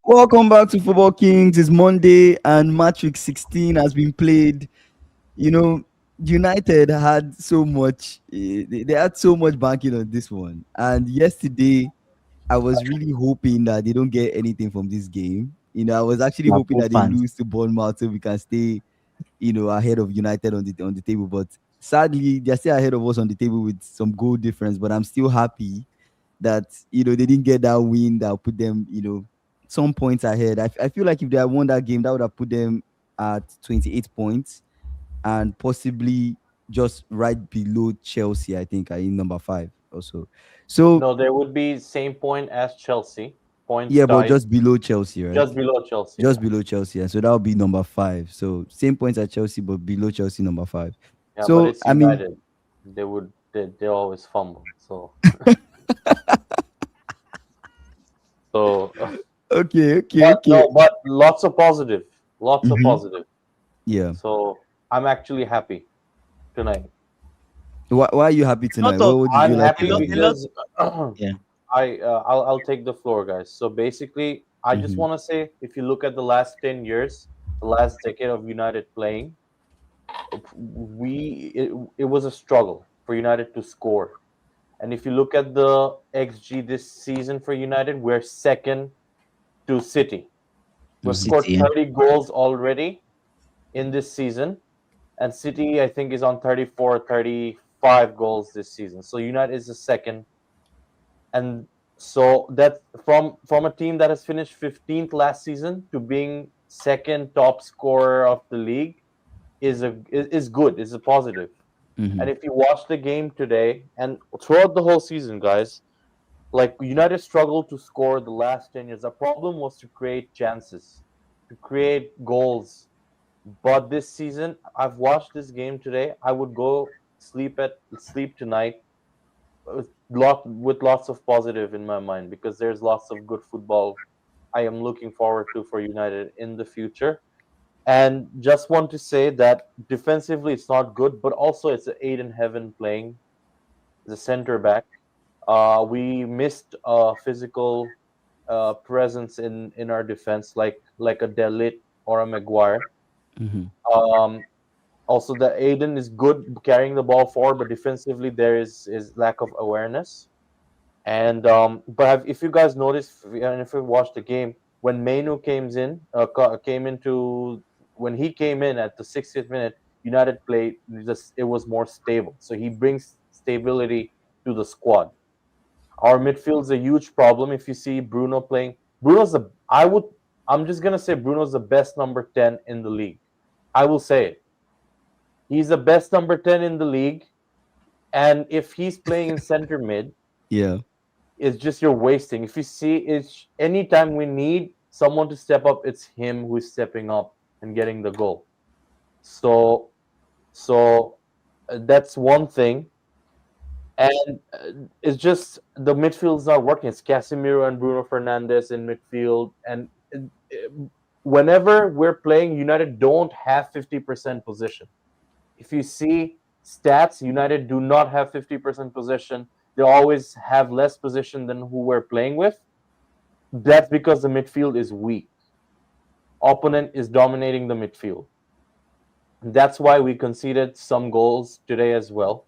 Welcome back to Football Kings. It's Monday and match week 16 has been played. You know, United had so much, they had so much banking on this one. And yesterday, I was really hoping that they don't get anything from this game. I was actually hoping Liverpool that they fans. lose to Bournemouth so we can stay, ahead of United on the table. But sadly, they're still ahead of us on the table with some goal difference. But I'm still happy that they didn't get that win that put them some points ahead. I feel like if they had won that game, that would have put them at 28 points and possibly just right below Chelsea. I think are in number 5 also. So No, there would be same point as Chelsea, points yeah, but tied, just below Chelsea, right? just below Chelsea. Just Yeah, below Chelsea, and so that would be number 5. So same points at Chelsea, but below Chelsea, number 5. yeah, but So it's I mean, United. They always fumble. So okay, okay, but okay. no, but lots of Hmm. positive. Yeah. So I'm actually happy tonight. Why are you happy A lot tonight? of What did I'm you like a happy lot, about a it? lot. because Yeah. I'll take the floor, guys. So basically, I just Hmm. want to say, if you look at the last 10 years, the last decade of United playing, it was a struggle for United to score. And if you look at the XG this season for United, we're second to City. We've Hmm. scored City. Yeah. 30 goals already in this season, and City, I think, is on 34, 35 goals this season. So United is the second, and so that from a team that has finished 15th last season to being second top scorer of the league is good. Is a positive. Hmm. And if you watch the game today and throughout the whole season, guys, like United struggled to score the last 10 years. The problem was to create chances, to create goals. But this season, I've watched this game today. I would go sleep tonight with lots of positive in my mind because there's lots of good football I am looking forward to for United in the future. And just want to say that defensively it's not good, but also it's Aiden Heaven playing the center back. We missed physical presence in our defense, like a Delit or a Maguire. Hmm. Um, Also, the Aiden is good carrying the ball forward, but defensively there is lack of awareness. And if you guys notice, and if you watch the game, when Mainu came into when he came in at the 60th minute, United played just it was more stable. So he brings stability to the squad. Our midfield's a huge problem. If you see Bruno playing, Bruno's the I would I'm just gonna say Bruno's the best number 10 in the league. I will say it. He's the best number 10 in the league, and if he's playing in center mid, Yeah. it's just you're wasting. If you see, it's anytime we need someone to step up, it's him who's stepping up and getting the goal. So, so that's one thing, and it's just the midfield's not working. It's Casemiro and Bruno Fernandes in midfield, and whenever we're playing, United don't have 50% possession. If you see stats, United do not have 50% possession. They always have less possession than who we're playing with. That's because the midfield is weak. Opponent is dominating the midfield. That's why we conceded some goals today as well.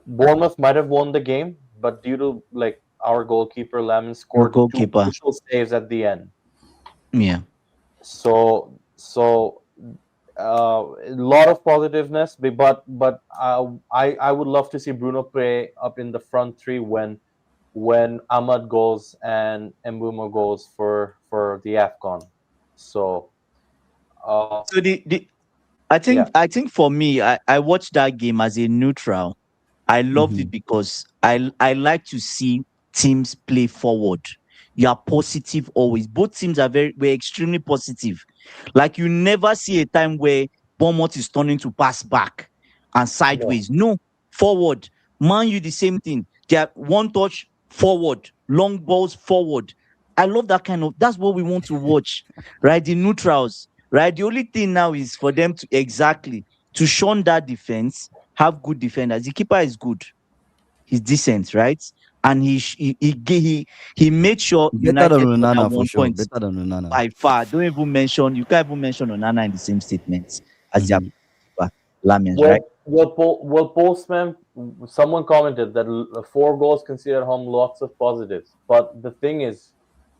Bournemouth might have won the game, but due to like our goalkeeper Lamine Your scored two goalkeeper. crucial saves at the end. Yeah. So a lot of positiveness, but I would love to see Bruno play up in the front three when Ahmad goes and Mbuma goes for the Afcon. So uh, So the I yeah, think I think for me, I watched that game as a neutral. I loved it Hmm. because I like to see teams play forward. You are positive always. Both teams were extremely positive. Like you never see a time where Bournemouth is turning to pass back and no, sideways. No, forward. Man, you the same thing. They are one touch forward, long balls forward. I love that kind of. That's what we want to watch, right? The neutrals, right? The only thing now is for them to exactly to shun that defense, have good defenders. The keeper is good. He's decent, right? And he made sure Better than United got that Onana for one sure. point Better than Onana. by far. Don't even mention. You can't even mention Onana in the same statements as their Mhm. keeper, Lamens, right? Well, postman. Someone commented that 4 goals conceded at home, lots of positives. But the thing is,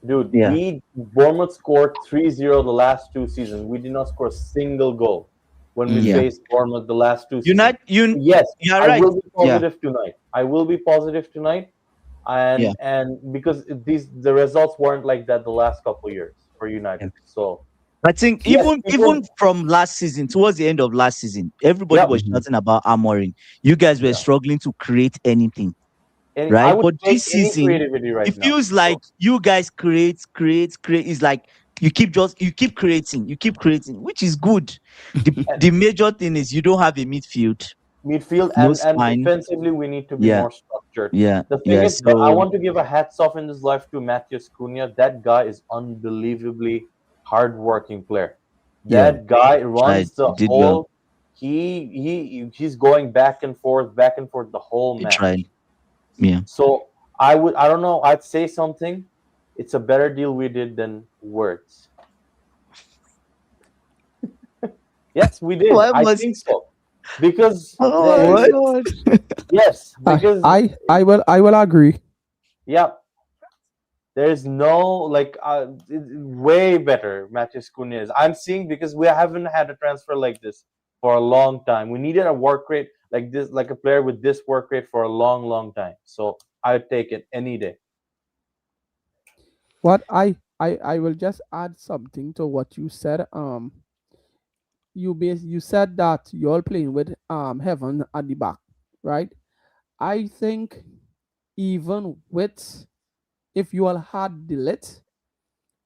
dude, Yeah, we Bournemouth scored 3-0 the last 2 seasons. We did not score a single goal when we Mm. yeah. faced Bournemouth the last 2 seasons. United, Yes, you are I right. will be Yeah, positive tonight. I will be positive tonight, yeah. and because the results weren't like that the last couple years for Yeah. United. So I think yes, even people. from last season, towards the end of last season, everybody Yep. was Mhm. shouting about Amorim. You guys were Yeah. struggling to create anything, I right? would But take this any season, creativity it right now. feels like So you guys create. It's like you keep creating, which is good. The major thing is you don't have a midfield, midfield no and spine. defensively we need to be Yeah, more structured. yeah, The thing yeah. is that I So want to give a hats off in this life to Matheus Cunha. That guy is unbelievably hardworking player. Yeah. That guy tried, runs the he did well. whole. He's going back and forth the whole He match. tried. Yeah. So I don't know, I'd say something. It's a better deal we did than words. Yes, we did. Why I must? think so because Oh my the, What? God! yes, I because I I will agree. yeah, there's no like way better Matheus Cunha is. I'm seeing because we haven't had a transfer like this for a long time. We needed a work rate like this, like a player with this work rate for a long, long time. So I'd take it any day. What I will just add something to what you said. You said that you're playing with Heaven at the back, right? I think even with if you all had Delete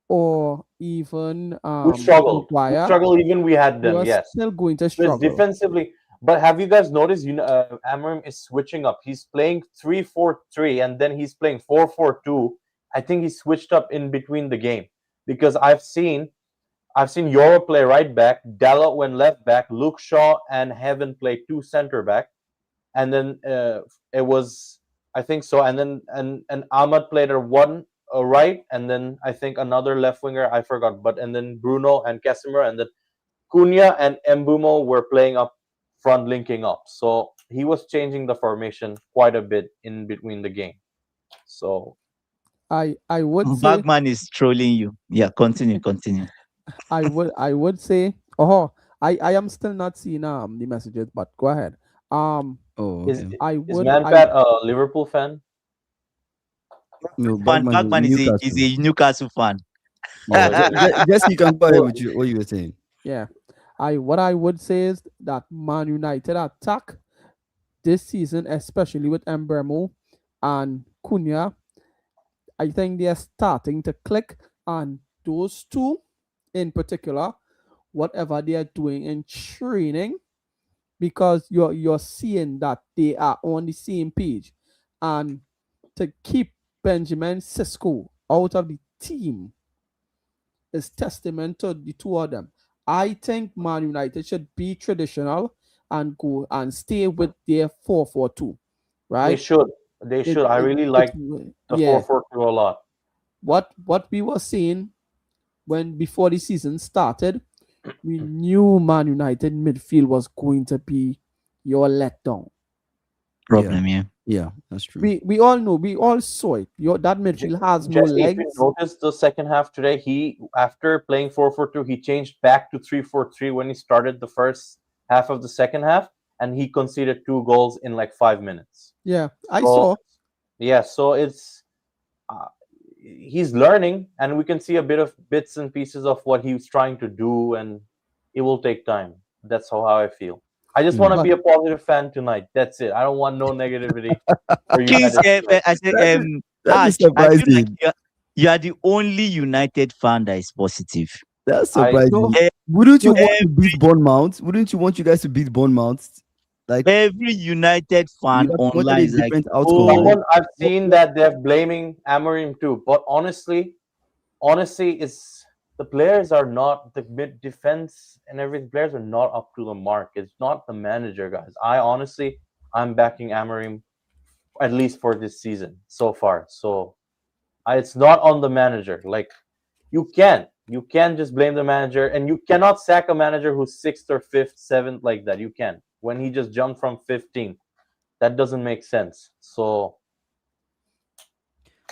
or even We struggled. We Maguire, struggled even we had you them. are Yes. still going to Because struggle. defensively, but have you guys noticed? Amorim is switching up. He's playing 3-4-3, and then he's playing 4-4-2. I think he switched up in between the game because I've seen Euro play right back, Dalot went left back, Luke Shaw and Heaven play two center back, and then it was I think so, and then and Ahmad played a one right, and then I think another left winger I forgot, but and then Bruno and Casemiro, and then Cunha and Embumo were playing up front, linking up. So he was changing the formation quite a bit in between the game. So I would say Bagman is trolling you. Yeah, continue. I would say, oh, I am still not seeing the messages, but go ahead. Um Oh, is okay. I is would I Manfat a Liverpool fan? No, Fan Bagman is Bagman is Newcastle. a Newcastle fan. Yeah. Oh, is it? Jesse, you can go ahead Well, with what you were saying. Yeah, what I would say is that Man United attack this season, especially with Embremo and Cunha, I think they're starting to click. And those two, in particular, whatever they are doing in training, because you're seeing that they are on the same page, and to keep Benjamin Sisko out of the team is testament to the two of them. I think Man United should be traditional and go and stay with their 4-4-2, they right? should. They It should. I it really it like the yeah. 4-4-2 a lot. What we were saying when before the season started, we knew Man United midfield was going to be your letdown. Yeah. Problem, yeah. Yeah, that's true. We all know, we all saw it. That Je- midfield has no Jesse, if you legs. noticed the second half today, he after playing 4-4-2, he changed back to 3-4-3 when he started the first half of the second half, and he conceded 2 goals in like 5 minutes. Yeah, I So saw. yeah, so it's uh, he's learning, and we can see a bit of bits and pieces of what he's trying to do, and it will take time. That's how I feel. I just want to Mm. be But a positive fan tonight. That's it. I don't want no negativity for Kings, United tonight. I say, That is that is Harsh, I feel like surprising. you are the only United fan that is positive. That's I surprising. no, Eh, Wouldn't you no, want to beat Bournemouth? Wouldn't you want you guys to beat Bournemouth? Like every United you fan have wanted online a is like, different outcome, right? oh, someone I've what, seen that they're blaming Amorim too, but honestly, it's the players are not the mid defense and everything. Players are not up to the mark. It's not the manager, guys. I'm backing Amorim at least for this season so far. So it's not on the manager. Like you can't just blame the manager, and you cannot sack a manager who's sixth or fifth, seventh like that. You can when he just jumped from 15th. That doesn't make sense. So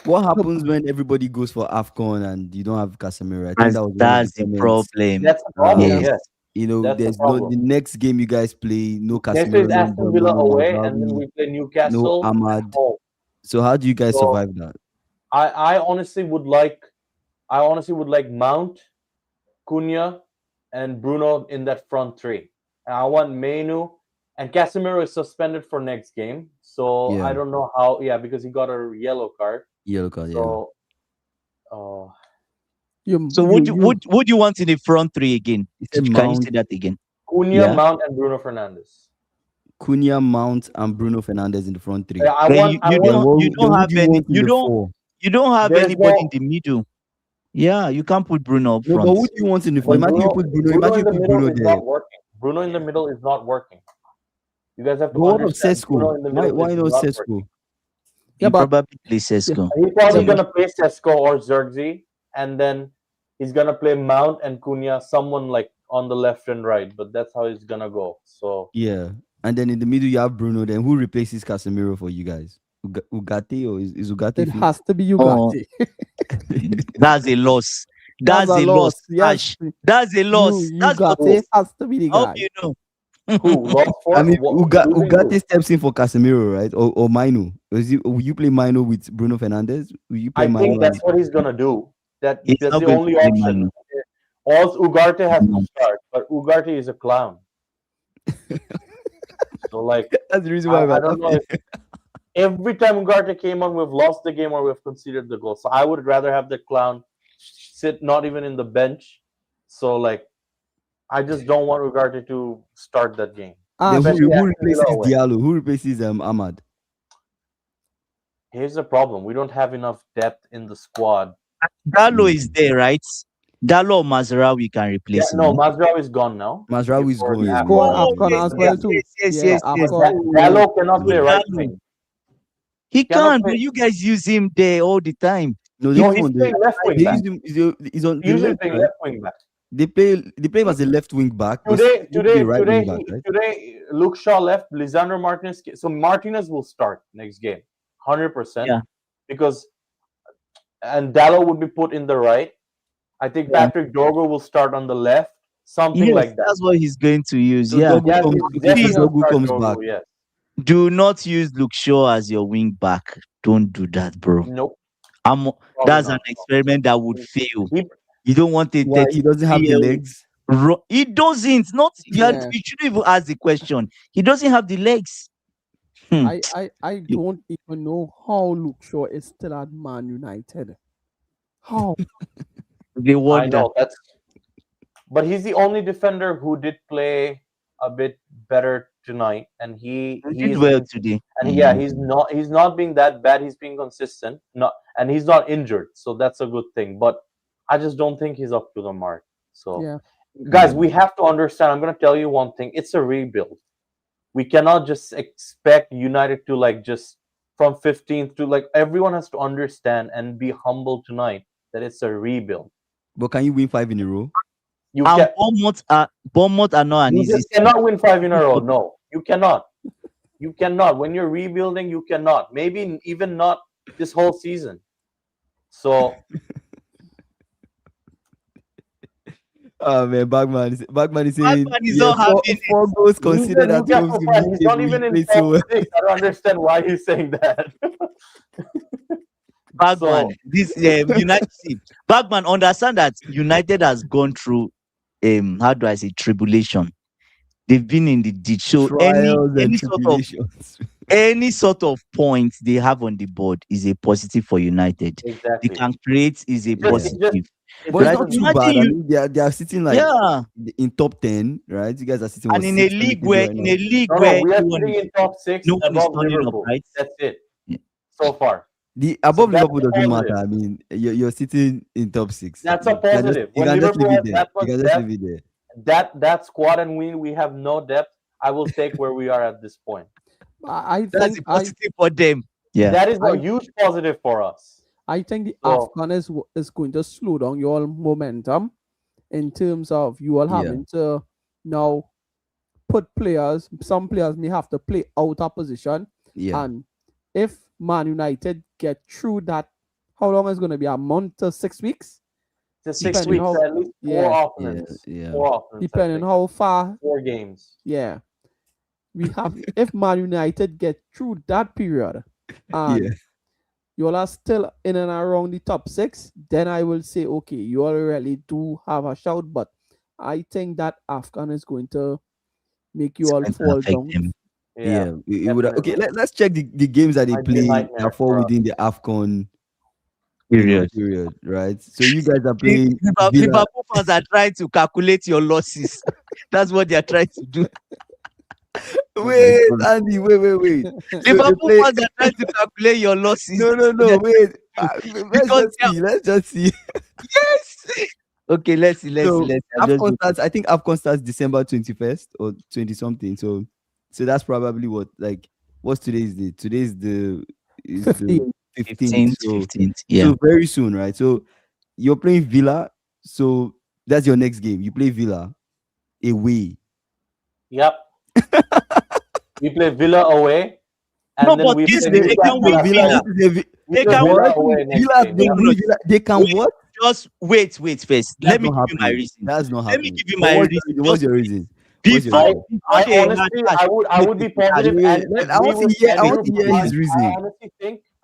What happens when everybody goes for AFCON and you don't have Casemiro? I think That's, that was one of the that's the comments. problem. that's a problem. Uh, Yes. Yes, You know, that's the there's no problem. the next game you guys play, no Next is Casemiro, no Aston Villa Mbemo, no away, and then Mazraoui, we play no Newcastle at Ahmad. home. So how do you guys So survive that? I honestly would like Mount, Cunha, and Bruno in that front three. And I want Mainu, and Casemiro is suspended for next game. So Yeah, I don't know how. Yeah, because he got a yellow card. yellow card. Yeah, So uh, So what do you want in the front three again? he said Can you Mount, say that again? Cunha, Yeah. Mount, and Bruno Fernandes. Cunha, Mount, and Bruno Fernandes in the front three. I Then want. you, I you Then want. don't what? you Then don't who have do you any want in you the don't four? you don't have There's anybody in no. the middle. Yeah, you can't put Bruno up No, but front. who do you want in the four? But Imagine you Bruno, put Bruno. Bruno Imagine in you the put middle Bruno is there. not working. Bruno in the middle is not working. You guys have to But what of understand. Bruno Sesko? in the Why? middle is Why not not Sesko? working. He but probably plays yeah, Sesko. He's probably yeah, but gonna play Sesko or Zergzi, and then he's gonna play Mount and Cunha, someone like on the left and right. But that's how it's gonna go. So Yeah, and then in the middle you have Bruno. Then who replaces Casemiro for you guys? Ugarte, or is Ugarte it fit? has to be Oh, Ugarte. that's a loss. That's That's a a loss. loss. Yes, Ash. That's a loss. That's what who Ugarte has to be the I hope guy. you know. who lost I for mean, losing who? Ugarte steps in for Casemiro, right? Or Maino. Will you play Maino with Bruno Fernandes? Will you play I think Maino? that's what he's gonna do. He's That's not the going to only play option. Manu. Or Ugarte has to No. start, but Ugarte is a clown. So like That's the reason why I we're don't know laughing. if every time Ugarte came on, we've lost the game or we've conceded the goal. So I would rather have the clown sit not even in the bench. So like I just don't want Ugarte to start that game. Then Ash, Especially who Aston replaces Villa away. Diallo? Who replaces Ahmad? Here's the problem: we don't have enough depth in the squad. Dalo is there, right? Dalo or Mazraoui can Yeah, replace him. no, No? Mazraoui is gone now. Mazraoui is Before going. the Yeah, he's AFCON. going yeah, Oh, Afcon yes, as yeah. well yes, too. yes, Yeah, yes, But yes. Afcon. Dallo cannot play So right Dalo, wing. he Cannot can, play. but you guys use him there all the time. No, He they No, come he's on. playing left wing They back. use him. He's on the Usually left, playing right? left wing back. They play him as a left wing back, but he used to be a right wing back, right? Today, Luke Shaw left. Lisandro Martinez. So Martinez will start next game, 100%. Yeah. Because and Dallo would be put in the right. I think Yeah. Patrick Dorgo will start on the left, something Yes, like that. that's what he's going to use. So Yeah. Dogu Yeah, comes. he's Okay, so definitely Please gonna Dogu start comes Dorgo. back. Yes. do not use Luke Shaw as your wing back. Don't do that, bro. Nope. I'm, Probably that's not. an experiment that would fail. He, You don't want a Why he doesn't have the 33-year-old legs? He doesn't. Not you, Yeah. you shouldn't even ask the question. He doesn't have the legs. I don't even know how Luke Shaw is still at Man United. How? They I wonder. know that's. But he's the only defender who did play a bit better tonight, and He he's did well been, today. and yeah, he's not being that bad. He's being consistent, not and he's not injured, so that's a good thing. But I just don't think he's up to the mark. So Yeah. guys, we have to understand. I'm gonna tell you one thing: it's a rebuild. We cannot just expect United to like just from 15th to like everyone has to understand and be humble tonight that it's a rebuild. But can you win 5 in a row? You And can Bournemouth are not an you easy just team. cannot win 5 in a row. No, you cannot. You cannot. When you're rebuilding, you cannot. Maybe even not this whole season. So Man, Bagman is saying Bagman is yeah, not having four it. goals he's a considered at home Newcastle to fan. He's not mid-table. He even in played so top well. 6. I don't understand why he's saying that. Bagman, So- this United see, Bagman understand that United has gone through how do I say tribulation. They've been in the ditch. So Trials and any sort of tribulations. any sort of point they have on the board is a positive for United. They exactly. can create is a It just- positive. But it's Right? not too Imagine bad. I you- mean, they are sitting like Yeah, in top 10, right? You guys are sitting and what, in a 6th, league 7th where right in now? a league No, where we are no one sitting is, in top 6 no one is above turning up, Liverpool. right? That's it. Yeah. So far. The above that's Liverpool a doesn't positive. matter. I mean, you're sitting in top 6. That's a You can just, positive. you When can just Liverpool leave has it there. that You much can just depth, leave it there. that squad and we have no depth. I will take where we are at this point. I That's think a positive for them. Yeah. That is a I huge positive for us. I think the So AFCON is going to slow down your momentum in terms of you all Yeah, having to now put players. Some players may have to play out of position, yeah, and if Man United get through that, how long is going to be? A month to 6 weeks, it's 6 weeks, depending weeks. so how. at least four Yeah, yeah, opponents. yeah, Four opponents, I depending think. how far. 4 games. Yeah, we have. If Man United get through that period, yeah. and you all are still in and around the top six, then I will say, okay, you all really do have a shout. But I think that Afghan is going to make It's you all going to fall affect down. them. Yeah, Yeah, it would. Okay, definitely. let's check the games that they Might be a play nightmare that fall for us. within the Afcon, Period. period, right? So you guys are playing Villa. Liverpool fans are trying to calculate your losses. That's what they are trying to do. Oh my Wait, God. Andy, wait. So they Liverpool play. fans are trying to calculate your losses. No, That's what they're wait. trying to do. Let's Because just see. Let's just see. yes. Okay, So let's see. I'm just Afcon joking. starts. I think Afcon starts December 21st or 20 something. So that's probably what, like, what's today's date? Today's the 15. 15th. 15th, So 15th. Yeah. very soon, right? So you're playing Villa. So that's your next game. You play Villa away. Yep. We play Villa away, No, and then but we this play they can Newcastle win at Villa. home. This is a We They play can Villa what? win. away next Villa, game. they Yeah. win Villa. They can Wait, what? just wait first. That's Let me not give you my happening. reason. That's not Let me happening. give you But my what's reason. your reason? What's Just your wait. reason? What's your Before I, reason? before I they honestly, had I would be positive Wait, and I agree want to with hear. I Andrew. want to hear his I reason.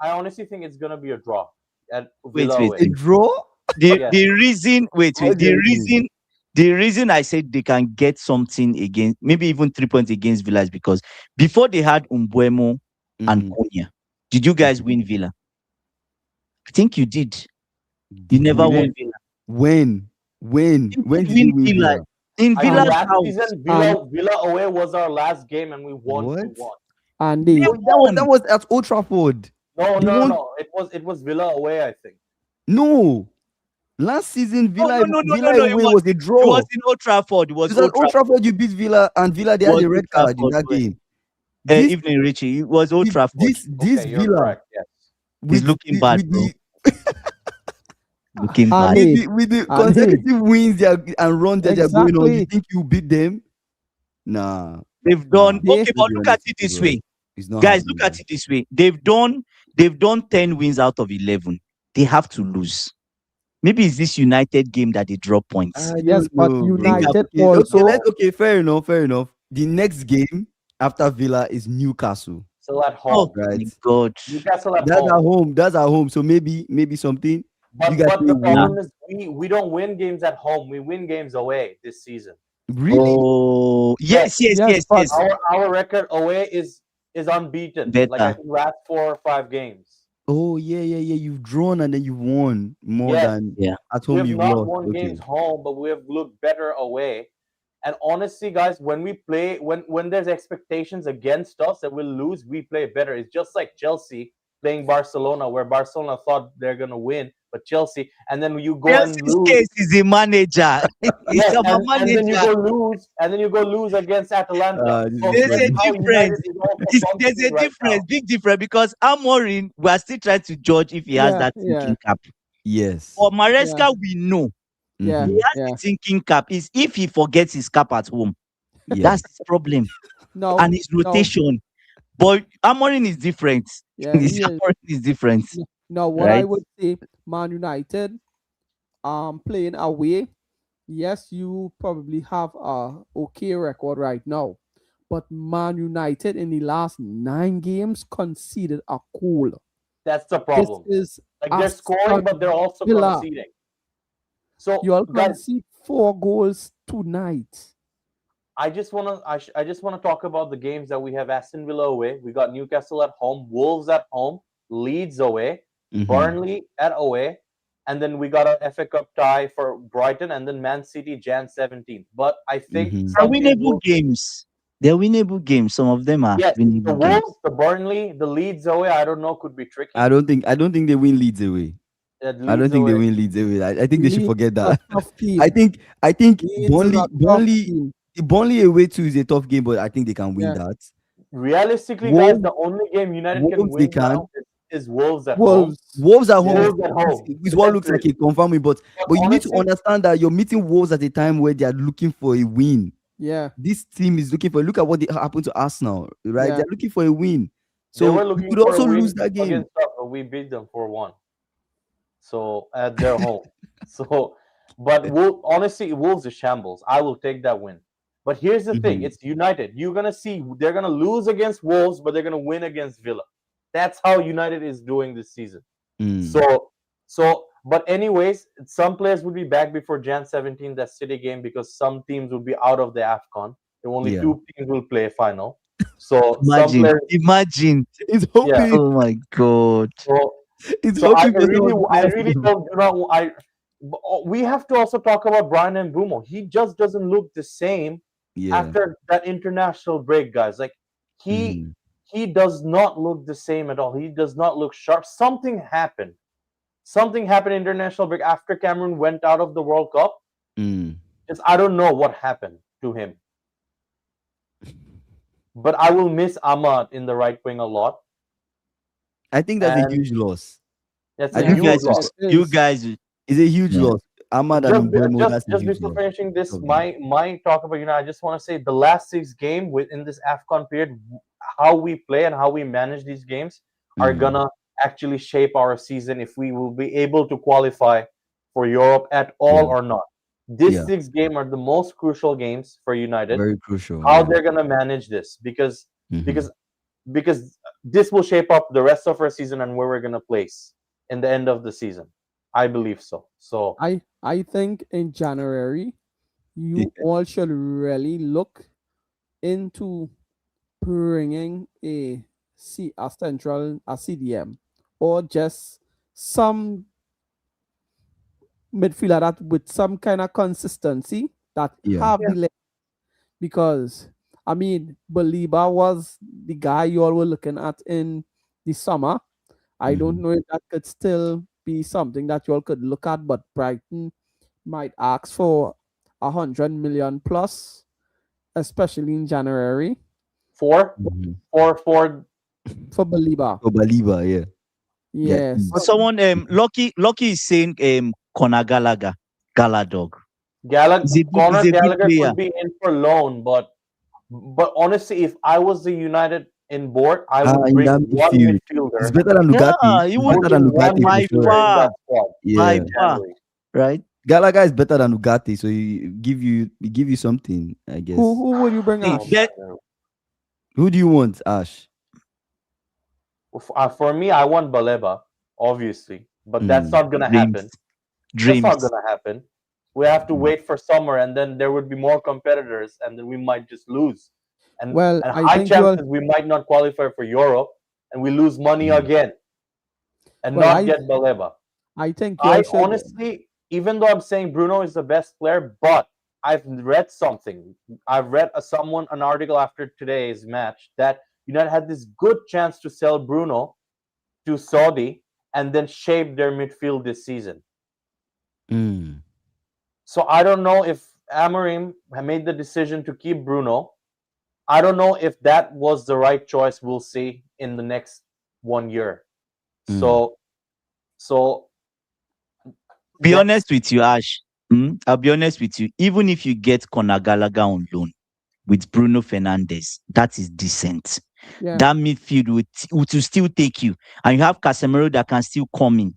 honestly think it's gonna be a draw at wait, Villa wait, away. A wait. draw? Yes. The reason What's your reason? the reason I said they can get something against, maybe even 3 points against Villa, is because before they had Umbuemo and Mhm. Konya, did you guys win Villa? I think you did. You Did never We we won did. win? Villa. When? You When did did we win win Villa Villa? in I think Villa's last house. season And Villa away was our last game, and we won What? 2-1. and They they Oh, that won. was at Old Trafford. No, They no, no, won. no. It was Villa away, I think. No, last season Villa No. away was a It was draw. in Old Trafford. It was Because at Old Old Trafford. Trafford you beat Villa, and Villa they It had was a Old red card in Trafford. that game. This Evening Richie. It was Old Trafford. this Okay, you're Villa correct. Yes. He's with looking bad, with bro. the Looking and bad. they with the and they consecutive wins they are, and runs that they're going on, you exactly think you beat them? Nah, They've nah. done they okay, Let's but be look at honest it with you, this bro. way. It's not Guys, look happening, at bro. it this way. They've done 10 wins out of 11. They have to lose. Maybe it's this United game that they drop points. I yes, don't but know, bro. Think United Let's also okay, fair enough. The next game after Villa is Newcastle, Still at oh home. right? my god. Newcastle at That's at home. home. That's at home. So maybe something. You guys But play the Nah. away. problem is we don't win games at home. We win games away this season. Really? Oh Yes. yes, but yes. Our record away is unbeaten. Like I Better. think last 4 or 5 games. Oh yeah. You've drawn and then you've won more Yes. than Yeah. at We home. have You've not lost. won Okay. games home, but we have looked better away. And honestly, guys, when we play, when there's expectations against us that we'll lose, we play better. It's just like Chelsea playing Barcelona, where Barcelona thought they're gonna win, but Chelsea, and then you go and Chelsea's lose. case is a manager. It's Yes, about and then you manager. go lose, and then you go lose against Atalanta. This So is There's that's a funny. how United difference. is also There's functioning a right now. difference, big difference, because Amorim, we are still trying to judge if he has yeah, that yeah, thinking cap. Yes. For yeah, Maresca, we know yeah, he Mm-hmm. has the yeah. thinking cap. Is if he forgets his cap at home, Yeah. that's his problem, No, and his no, rotation. But Amorim is different. yeah, His he is. Amorim is different, No, what I right? would say, Man United, playing away. Yes, you probably have a okay record right now, but Man United in the last 9 games conceded a goal. That's the This problem. is Like they're scoring, Aston but they're also Villa. conceding. So, You all guys, concede 4 goals tonight. I just wanna talk about the games that we have. Aston Villa away. We got Newcastle at home, Wolves at home, Leeds away, Mm-hmm. Burnley at away, and then we got a FA Cup tie for Brighton, and then Man City Jan 17th. But I think Mm-hmm. They're something winnable games. They're winnable games. Some of them are yes, the winnable games. Wolves, the Burnley, the Leeds away. I don't know, could be tricky. I don't think they win Leeds away. I don't Leeds think they away. win Leeds away. I think they should Leeds forget is a that. tough team. I think Leeds is a tough team. Burnley away too is a tough game, but I think they can win Yeah. that. realistically, guys, Wolves, the only game United can Wolves they win can. now is Wolves at home. Wolves. Wolves at home Yeah. Wolves at is, home, is what looks like a definitely. confirming, But but you need to honestly, understand that you're meeting Wolves at a time where they are looking for a win. Yeah. This team is looking for. Look at what happened to Arsenal, right? Yeah. They're looking for a win. they So were you looking could for a also win lose that game. against us, but we beat them 4-1. So at their home. So, but honestly, Wolves is shambles. I will take that win. But here's the thing: Mhm. it's United. You're gonna see they're gonna lose against Wolves, but they're gonna win against Villa. That's how United is doing this season. Mm. So, but anyways, some players will be back before Jan 17th, that City game, because some teams will be out of the AFCON. Only Yeah. two teams will play final. So some Imagine, players, imagine. It's yeah. hoping. Oh my God. So It's So I hoping for really, someone to I play really for them. don't. We have to also talk about Brian and Brumo. He just doesn't look the same Yeah. after that international break, guys. Like he Mhm. he does not look the same at all. He does not look sharp. Something happened. Something happened international break after Cameroon went out of the World Cup. Mm. Just I don't know what happened to him. But I will miss Ahmad in the right wing a lot, I think that's a and huge loss. that's I a You think huge guys, it's, loss. It you is. guys, it's a huge yeah. loss. Ahmad and just Umbermo, just that's a just huge before loss. finishing this, Of them. my talk about I just want to say the last six game within this AFCON period, how we play and how we manage these games are Mm. gonna actually shape our season if we will be able to qualify for Europe at all Yeah. or not. These Yeah. six games are the most crucial games for United. Very crucial. How Yeah. they're gonna manage this Hmm. because because this will shape up the rest of our season and where we're gonna place in the end of the season. I believe so. So I think in January you Yeah. all should really look into bringing a central a CDM or just some midfielder that with some kind of consistency that Yeah. have the leg, because I mean Baliba was the guy you all were looking at in the summer. I don't Hmm. know if that could still be something that you all could look at, but Brighton might ask for 100 million plus, especially in January four, Hmm. four. for Baliba. So Baliba, yeah. Yeah. Yes. But someone, Lucky is saying, Conor Gallagher, Galadog. He's Conor a good Gallagher player. could be in for loan, but honestly, if I was the United in board, I would In bring that one midfield, it's midfielder. better than Lugati. Yeah, he It's I would would better bring than one Lugati for by sure. midfielder in far, that squad by Yeah. in far, January. right? Gallagher is better than Lugati, so give you something, I Who guess. who would you bring, See, Oh Ash? that man, Who do you want, Ash? for me, I want Baleba, obviously, but that's Mm. not gonna dreams, happen. That's not dreams. gonna happen. We have to Mm. wait for summer, and then there would be more competitors, and then we might just lose. Well, And I high think you all. chances we might not qualify for Europe, and we lose money Mm. again and Well, not get Baleba. I think you all I should. honestly, even though I'm saying Bruno is the best player, but I've read something. I've read someone an article after today's match that United had this good chance to sell Bruno to Saudi and then shape their midfield this season. Mm. So I don't know if Amorim made the decision to keep Bruno. I don't know if that was the right choice. We'll see in the next 1 year. Mm. So Be that's honest with you, Ash. I'll be honest with you. Even if you get Conor Gallagher on loan with Bruno Fernandes, that is decent. Yeah. That midfield will still take you, and you have Casemiro that can still come in.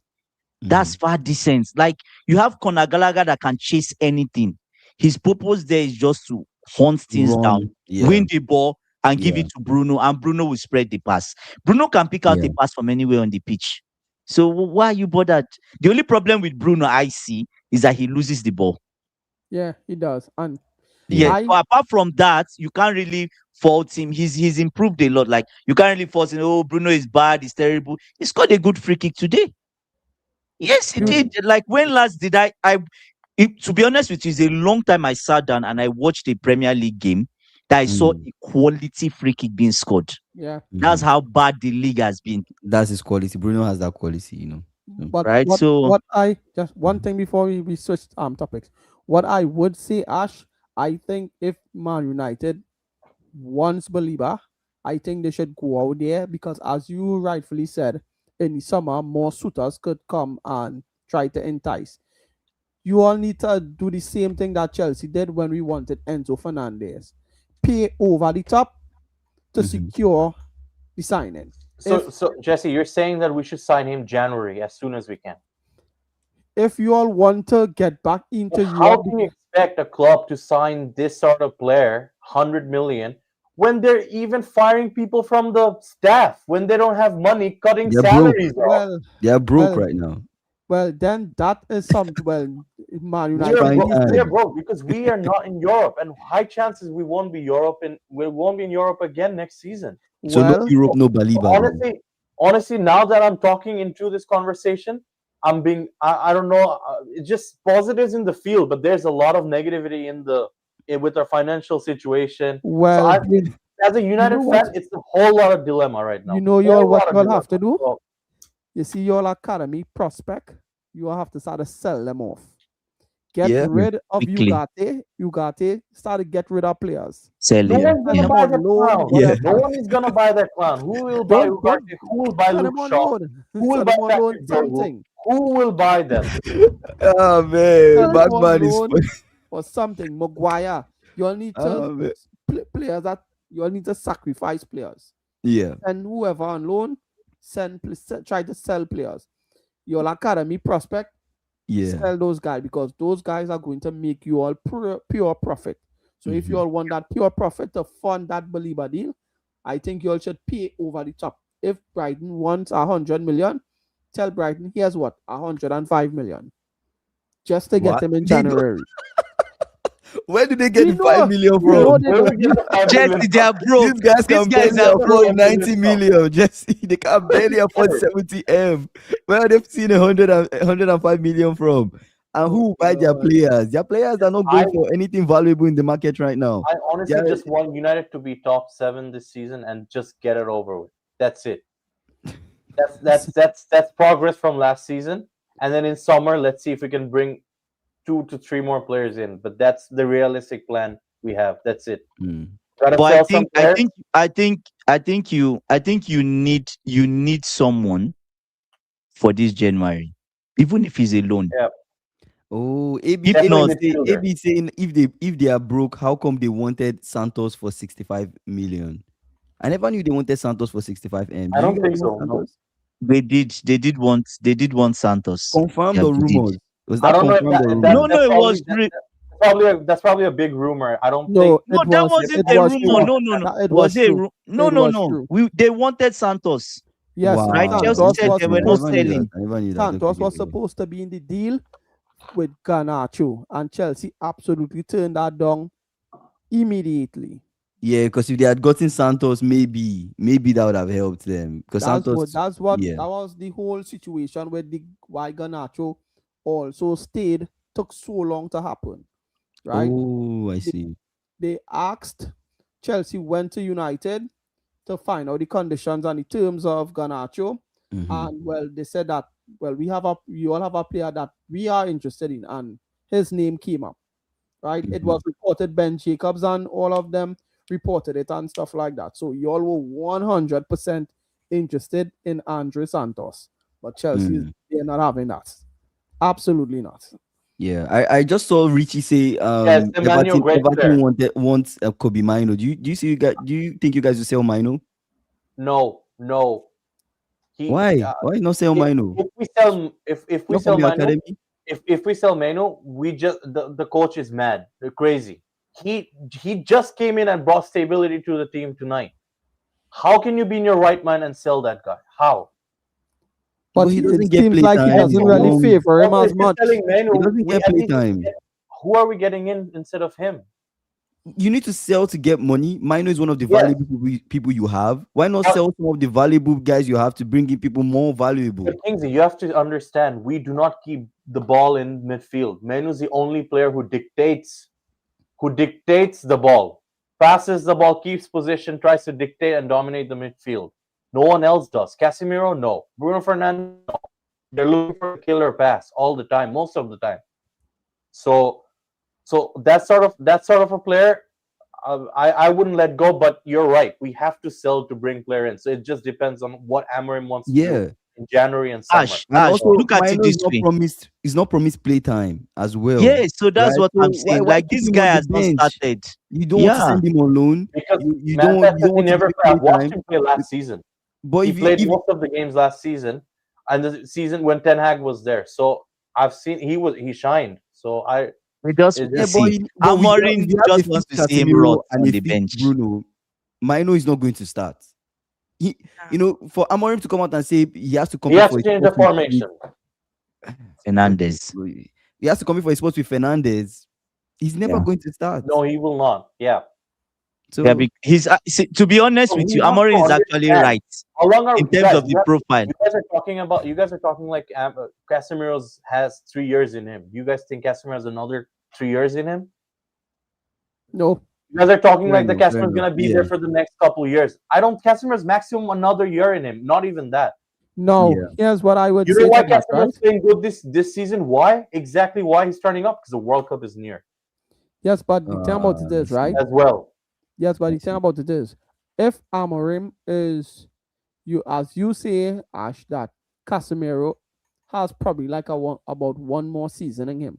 That's Mhm. far decent. Like you have Conor Gallagher that can chase anything. His purpose there is just to hunt things down, Run. Yeah. win the ball, and give Yeah. it to Bruno, and Bruno will spread the pass. Bruno can pick out Yeah. a pass from anywhere on the pitch. So why are you bothered? The only problem with Bruno I see is that he loses the ball. Yeah, he does. And Yes, Yeah. I but apart from that, you can't really fault him. He's improved a lot. Like you can't really fault him. Oh, Bruno is bad, he's terrible. He scored a good free kick today. Yes, he few did. Like when last did to be honest with you, it's a long time I sat down and I watched a Premier League game that I saw Mm. a quality free kick being scored. yeah. That's Mhm. how bad the league has been, That's his quality. Bruno has that quality, you know. So, But right? So what I just one mhm. thing before we switch topics. What I would say, Ash, I think if Man United wants Baliba, I think they should go out there because, as you rightfully said, in the summer, more suitors could come and try to entice. You all need to do the same thing that Chelsea did when we wanted Enzo Fernandez. Pay over the top to Mhm. secure the signing. So, If so Jesse, you're saying that we should sign him January as soon as we can. if you all want to get back into How Europe, can you expect a club to sign this sort of player, 100 million, when they're even firing people from the staff, when they don't have money, cutting They're broke. salaries off? well, They are broke well, right now. then that is something. Well, Man It's We are United prime broke. needs We to. are time. broke because we are not in Europe, and high chances we won't be in Europe again next season. So no Well, Europe, no So Baliba then. honestly, now that I'm talking into this conversation, I don't know, it's just positives in the field, but there's a lot of negativity with our financial situation. So well, I think as a you know United what? fan, it's a whole lot of dilemma right You now. know, you all Whole what lot you of all dilemma. have to do. So You see your academy prospect, you will have to start to sell them off. Get Yeah. Yeah, rid of quickly Ugarte, start to get rid of players. sell no him. Yeah. one's Send gonna Yeah, them buy on that loan, clown. Yeah. No whatever. one is gonna buy that clown. Who will buy Don't Ugarte? Who will buy send Luke them on Shaw? loan. Who will Send buy them on loan Patrick Dorgu? something. Who will buy them? Oh man, Send them Bagman on is loan funny. or something. Maguire. You all need to Oh man. players that you all need to sacrifice players. Yeah. Send whoever on loan. Try to sell players. Your academy prospect, Yeah. sell those guys because those guys are going to make you all pure profit. So if you Mhm. all want that pure profit to fund that Baliba deal, I think you all should pay over the top. If Brighton wants 100 million, tell Brighton here's what 105 million just to get What? him in They do January. where did they get We the 5 know, million we know from? they Where we don't. get the 5 million Jesse, they from? are broke. These guys These can guys barely are Where we broke. afford get the 90 million from? million. Jesse, they can Where did barely we get afford it? 70 M. Where they've seen 105 million from? And Oh who will buy their Lord. players? Their players are not I going for anything valuable in the market right now. I They honestly are, just want United to be top 7 this season and just get it over with. That's it. That's progress from last season. And then in summer, let's see if we can bring 2 to 3 more players in. But that's the realistic plan we have. That's it. Mm. Gotta But sell some players. I think you need someone for this January, even if he's alone. Yeah, Oh, AB, If definitely not, midfielder. saying if they are broke, how come they wanted Santos for 65 million? I never knew they wanted Santos for 65 M. I Did you don't guys think want so. No, Santos? they did want Santos. Confirmed Yeah, or they did. rumors? Was I that don't know if confirmed or No, rumors? no, it was that's probably a big rumor. I don't think No, no, that if wasn't it they a was really rumor. true. No, wanted no, that. no. That it Was was it true. no, It no, was no. true. They wanted Santos, Yes, right? Chelsea Wow, Santos said was they were interesting. I not supposed never knew that. selling. I never knew that. Okay, Santos okay, was okay. supposed to be in the deal with Garnacho, and Chelsea absolutely turned that down immediately. Yeah, because if they had gotten Santos, maybe that would have helped them. Because Santos, yeah. That was the whole situation where the why Garnacho also stayed took so long to happen, right? Oh, I They, see. they asked Chelsea went to United to find out the conditions and the terms of Garnacho, Mm-hmm. and well, they said that well you all have a player that we are interested in, and his name came up, right? It Mm-hmm. was reported Ben Jacobs and all of them reported it and stuff like that. So you all were 100% interested in Andre Santos, but Chelsea Mm. they're not having that. Absolutely not. Yeah, I just saw Richie say Yes, Emmanuel, great Everton player. wants Kobe Mino. Do you think you guys will sell Mino? No, no. He Why not sell Mino? if we Not from sell the Manu, academy? if we sell Manu, we just the coach is mad. They're crazy. He just came in and brought stability to the team tonight. How can you be in your right mind and sell that guy? How? But But he it doesn't get seems play like he time doesn't for really Also, long. favor him also, as if you're much. selling He Manu, doesn't we get at play least time. who are we getting in instead of him? You need to sell to get money. Mino is one of the Yes, valuable people you have. Why not but, sell some of the valuable guys you have to bring in people more but valuable? Kingsley, you have to understand we do not keep the ball in midfield. Manu is the only player who dictates the ball, passes the ball, keeps position, tries to dictate and dominate the midfield. No one else does. Casemiro, no. Bruno Fernandes, no. They're looking for a killer pass all the time, most of the time. So, so that sort of a player, I wouldn't let go. But you're right. We have to sell to bring player in. So it just depends on what Amorim wants to do Yeah. in January and summer. Ash, And Ash, So also, look at it Mino this way. is not promised playtime as well, Yeah, so that's right? what So I'm why saying. why Like keep this him on guy the has not bench? started. You don't want to Yeah. send him on loan. because You manifest don't he want to never give play. him I've watched playtime. him play last season. But He if you played if most of the games last season, and the season when Ten Hag was there. So I've seen he shined. So We just it yeah, just but see. if Amorim you have a just fit wants to see him rot Casemiro and on a the fit bench. Bruno, Mino is not going to start. He, for Amorim to come out and say he has to he compete has for to his change the spot formation. Fernandez. he has to compete for his spot with Fernandez. He's never Yeah. going to start. No, he will not. Yeah. Yeah, So he's see, to be honest So with he you, has to Amorim is actually understand. right How long are in you terms guys? of the profile. You guys are talking like Casemiro's has 3 years in him. You guys think Casemiro has another 3 years in him? No. You guys are talking like the fair Casemiro's enough. gonna be Yeah, there for the next couple years. I don't. Casemiro's maximum another year in him. Not even that. No. yeah, Here's what I would You know say why to that, Casemiro's right? playing good this season? Why exactly? Why he's turning up? Because the World Cup is near Yes, but the thing about it I is, right? see. as well. Yes, but I the thing see. about it is, if Amorim is as you say, Ash, that Casemiro has probably like about one more season in him,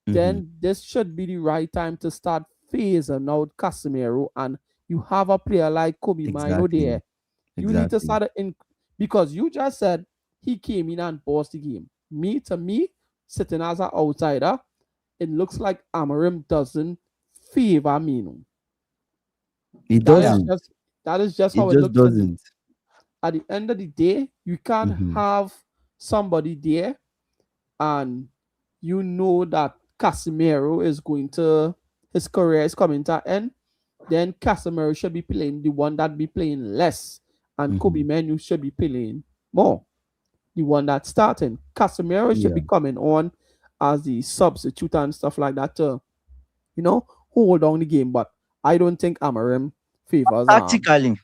Mm-hmm. then this should be the right time to start phasing out Casemiro, and you have a player like Kobe Mino Exactly, there. You need to exactly. start in because you just said he came in and bossed the game. To me, sitting as an outsider, it looks like Amorim doesn't favor Mino. It That is Yeah. doesn't. just that is just It how it just looks to me. doesn't. At the end of the day, you can't Mm-hmm. have somebody there and you know that Casemiro is going to his career is coming to an end. Then Casemiro should be playing the one that be playing less, and Kobe Mm-hmm. Menu should be playing more. The one that's starting. Casemiro should Yeah. be coming on as the substitute and stuff like that to, hold on the game. But I don't think Amarim favors Tactically,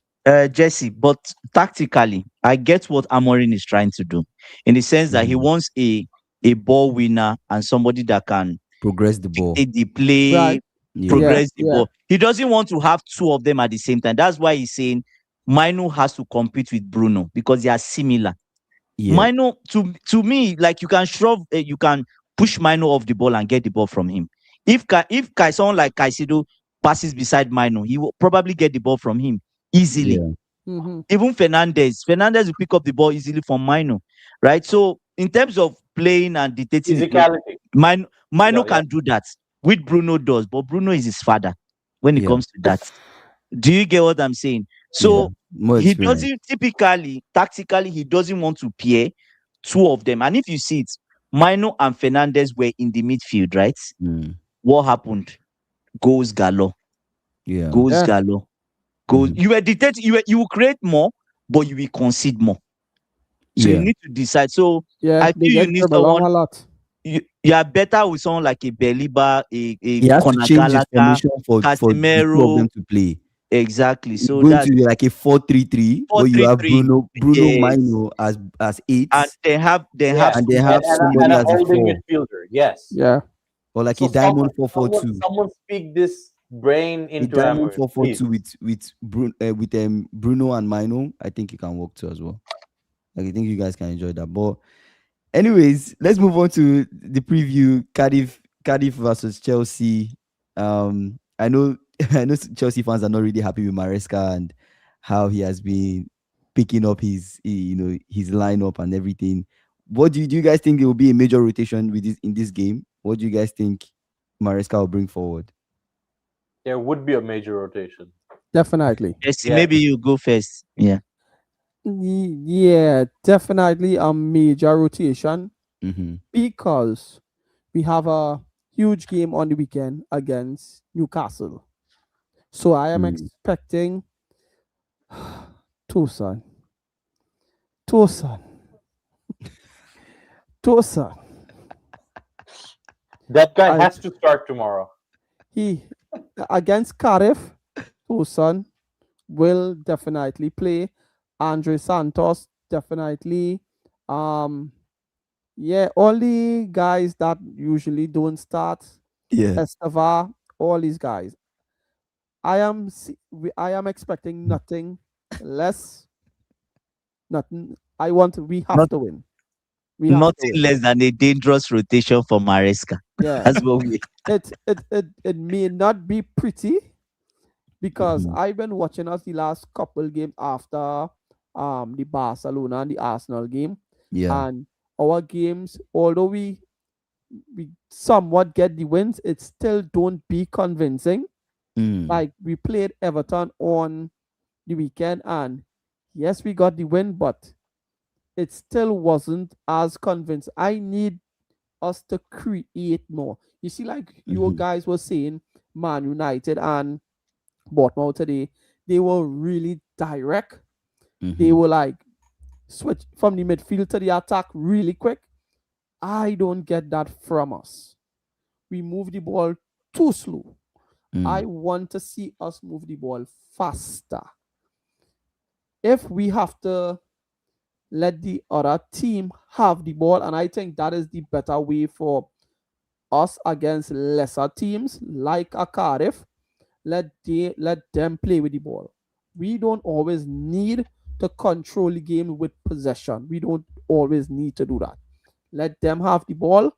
Jesse, but tactically, I get what Amorim is trying to do in the sense that he Mm-hmm. wants a ball winner and somebody that can Progress the ball. dictate the play, right. Yeah. Yeah, progress the yeah. ball. He doesn't want to have two of them at the same time. That's why he's saying Mino has to compete with Bruno because they are similar. Yeah. Mino, to me, like you can push Mino off the ball and get the ball from him. If someone like Caicedo passes beside Mino, he will probably get the ball from him easily. Yeah. Mm-hmm. Even Fernandez will pick up the ball easily from Mino, right? So in terms of playing and dictating the play, Physicality. Mino Yeah. can do that. With Bruno does, but Bruno is his father when it Yeah. comes to that. Do you get what I'm saying? Yeah. So More he experience. doesn't typically, tactically, he doesn't want to pair two of them. And if you see it, Mino and Fernandez were in the midfield, right? Mm. What happened? Goals galore, Yeah. goals Yeah, galore, goals. Mm-hmm. You were dictated. You will create more, but you will concede more. So you Yeah. need to decide. So yeah. I They feel you get need dribble along someone. a lot. You are better with someone like a Beliba, a He has to Conor change his Gallagher, formation for the two of Casemiro. them to play. Exactly. It's So going that's to be like a 4-3-3 four where you three have three. Bruno Yes. Mino as eight, And they have Yeah. and they somebody have And to and somebody a as a holding 4, midfielder. Yes. Yeah. or like So a diamond 4-4-2. someone speak this brain A into diamond Amorim, four four please. two with Bruno and Mino. I think it can work too as well. Like, I think you guys can enjoy that. But anyways, let's move on to the preview. Cardiff versus Chelsea. I know I know Chelsea fans are not really happy with Maresca and how he has been picking up his lineup and everything. What do you guys think there will be a major rotation with this in this game? What do you guys think Maresca will bring forward? There would be a major rotation. Definitely. Jesse, Yeah. maybe you go first. Yeah. Yeah, definitely a major rotation Mm-hmm. because we have a huge game on the weekend against Newcastle. So I am Mm. expecting Tosan. Tosan. Tosan. That guy I has to start tomorrow. he against Cardiff, Tosan will definitely play. Andre Santos definitely. Um yeah, all the guys that usually don't start, Yeah. Esteva, all these guys. I am expecting nothing less, nothing. I want. We have Not to win. We have to nothing win. less than a dangerous rotation for Maresca. Yeah. That's what we. It may not be pretty because Mhm. I've been watching us the last couple games after the Barcelona and the Arsenal game, Yeah. and our games, although we somewhat get the wins, it still don't be convincing. Mm. Like we played Everton on the weekend, and yes, we got the win, but it still wasn't as convincing. I need us to create more. You see, like you Mhm. guys were saying, Man United and Bournemouth today, they were really direct. They Mhm. were like switch from the midfield to the attack really quick. I don't get that from us. We move the ball too slow. I Mm. want to see us move the ball faster. If we have to let the other team have the ball, and I think that is the better way for us against lesser teams like a Cardiff. Let them play with the ball. We don't always need to control the game with possession. We don't always need to do that. Let them have the ball,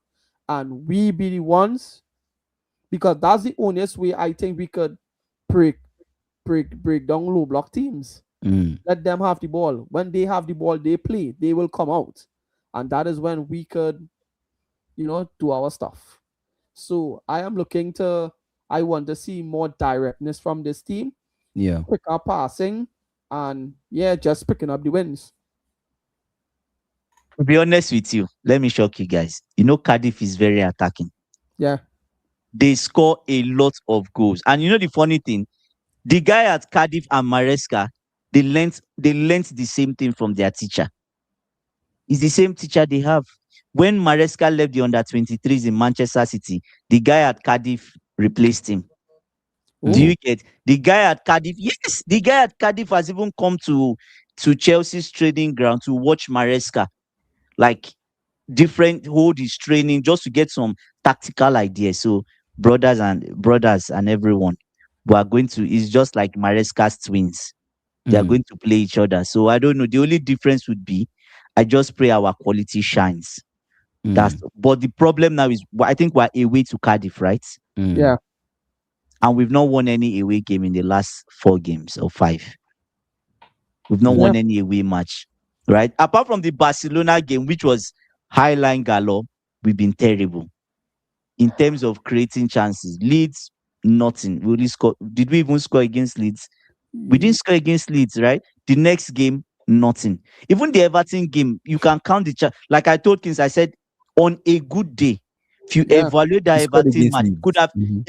and we be the ones, because that's the honest way I think we could break break down low block teams. Mm. Let them have the ball. When they have the ball, they play. They will come out, and that is when we could, do our stuff. So I am looking to. I want to see more directness from this team, Yeah. quicker passing, and yeah, just picking up the wins. To be honest with you, let me shock you guys. You know, Cardiff is very attacking. Yeah, They score a lot of goals. And you know the funny thing, the guy at Cardiff and Maresca, they learnt the same thing from their teacher. It's the same teacher they have. When Maresca left the under 23s in Manchester City, the guy at Cardiff replaced him. Do oh you Mm. get the guy at Cardiff? Yes, the guy at Cardiff has even come to Chelsea's training ground to watch Maresca. Like different hold his training just to get some tactical ideas. So brothers and everyone, we are going to. It's just like Maresca's twins. They are Mm. going to play each other. So I don't know. The only difference would be, I just pray our quality shines. That's Mm. but the problem now is, I think we're away to Cardiff, right? Mm. yeah, And we've not won any away game in the last 4 games or 5. We've not Mm. yeah, won any away match, right? Apart from the Barcelona game, which was highline galore, we've been terrible in terms of creating chances. Leeds, nothing. We only score. Did we even score against Leeds? We didn't score against Leeds, right? The next game, nothing. Even the Everton game, you can count the like I told Kings, I said, on a good day, if you yeah, evaluate He that scored Everton against match, Leeds. Mhm.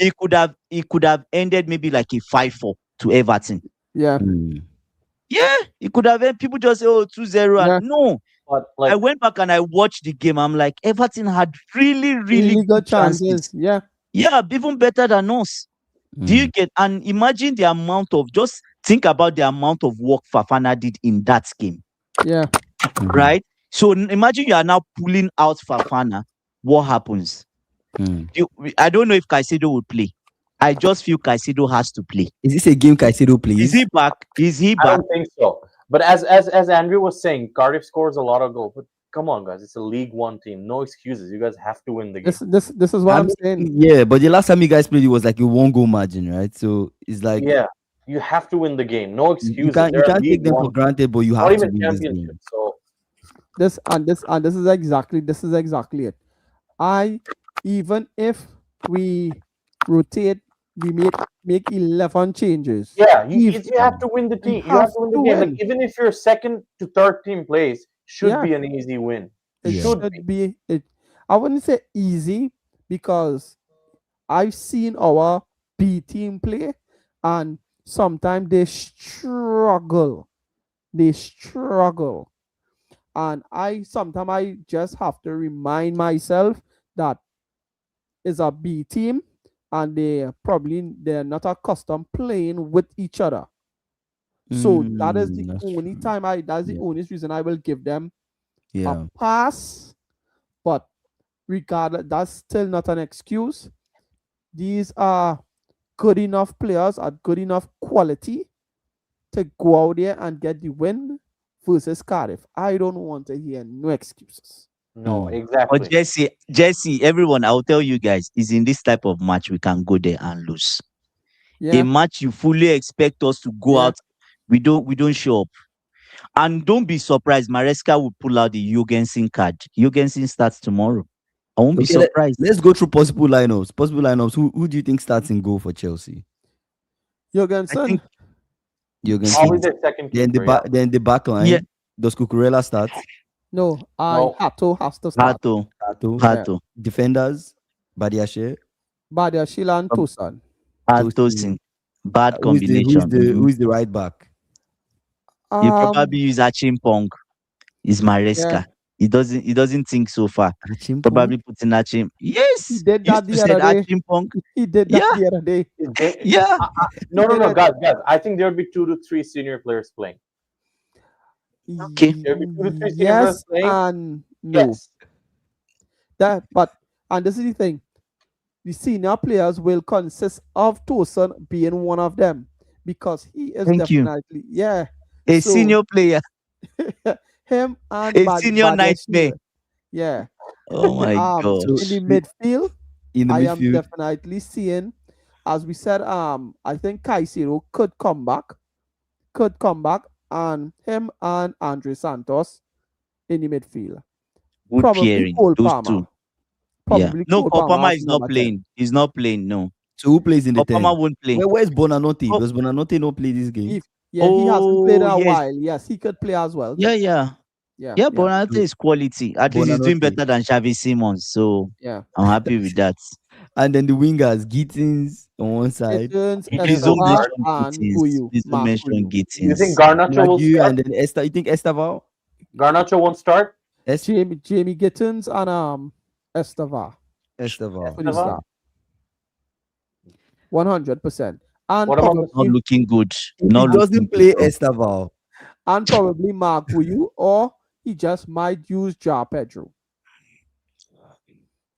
it could have ended maybe like a 5-4 to Everton. yeah, Mm. Yeah, it could have ended. People just say, oh, 2-0. And yeah. no, But I like, went back and I watched the game. I'm like, Everton had really, really Really good good chances. chances. Yeah, Yeah, even better than us. Do you Mm. get? And imagine the amount of, just think about the amount of work Fafana did in that game, yeah, Mhm. right? So imagine you are now pulling out Fafana. What happens? Mm. I don't know if Caicedo will play. I just feel Caicedo has to play. Is this a game Caicedo Is he plays? back? Is he I back? don't think so. But as Andrew was saying, Cardiff scores a lot of goals. But come on, guys, it's a League One team. No excuses. You guys have to win the game. this is what I I'm mean, saying. yeah, but the last time you guys played, it was like a one goal margin, right? So it's like Yeah, you have to win the game. No you excuses. can't you They're a can't League take them One for team, granted, but you not have to even win this Championship. game. So This is exactly it. I Even if we rotate, we make 11 changes. yeah, If you have to win the we team. You have have to win the to game. Like win, even if you're second to third team plays, should yeah, be an easy win. it Yeah. Should be. should be it. I wouldn't say easy because I've seen our B team play, and sometimes they struggle. They struggle. And I just have to remind myself that it's a B team, and they're not accustomed playing with each other. So that is the That's only true. time that's the Yeah. only reason I will give them a Yeah. pass. But regardless, that's still not an excuse. These are good enough players at good enough quality to go out there and get the win versus Cardiff. I don't want to hear no excuses. No, Mm. But exactly. Jesse, everyone, I'll tell you guys, is in this type of match we can go there and lose. A Yeah, match you fully expect us to go yeah. out, we don't show up. And don't be surprised, Maresca will pull out the Jorgensen card. Jorgensen starts tomorrow. I won't be Okay, surprised. let's go through possible lineups. Possible lineups. Who do you think starts in goal for Chelsea? I Jorgensen, think Jorgensen. Always their second Then the keeper, yeah. back. Then the back yeah, line. Does Cucurella start? no, I No, Hato has to start. Hato, Tato. Yeah, Hato, Defenders. Badiashe. Badia Sheila and um, Tosan. Tosin. Hatosin. Bad Who's combination. the who's the right back? You Um, probably use Achimpong. Is yeah, Maresca. He doesn't think so far. Achimpong. Probably putting Achim. he Yes. did You that used to the say other day. Achimpong. He did that Yeah, the other day. they, yeah. He no, did no, it. guys. I think there would be 2 to 3 senior players playing. Okay. There would be 2 to 3 senior players Yes playing. and no. Yes. That but and this is the thing. The senior players will consist of Tosin being one of them because he is Thank you. definitely yeah. A So senior player. him and A senior Badia nightmare. Sheila. Yeah. Oh my So In the gosh. midfield, in the I am midfield. definitely seeing, as we said, I think Caicedo could come back, and him and Andre Santos in the midfield. Good Probably pairing. Cole Those Palmer. two. Yeah. Probably No, Cole Palmer Kopama as is the not number 10. playing. He's not playing. No. So who plays in the Kopama 10? won't play. Where's Bonanote? Oh, Does Bonanote not play this game? If yeah, he hasn't played in oh a yes. while. Yes, he could play as well. Yeah, yeah. Yeah, Yeah, yeah, Bonante So is quality. At least he's doing Bonanote. better than Xavi Simons. So yeah. I'm happy with that. And then the wingers, Gittins on one side, Returns Please don't Estava mention and Gittins. Guyu, Please don't Mark mention Guyu. You think Gittins. Garnacho will Magu, and start? then Esta. You think Estaval? Garnacho won't start. Jamie Gittins and Estava Estaval. for the Esteva? start. 100%. And What about the Not probably looking good. If he Not looking doesn't good. play Bro. Estaval, Mark Guyu, or he just might use Ja Pedro.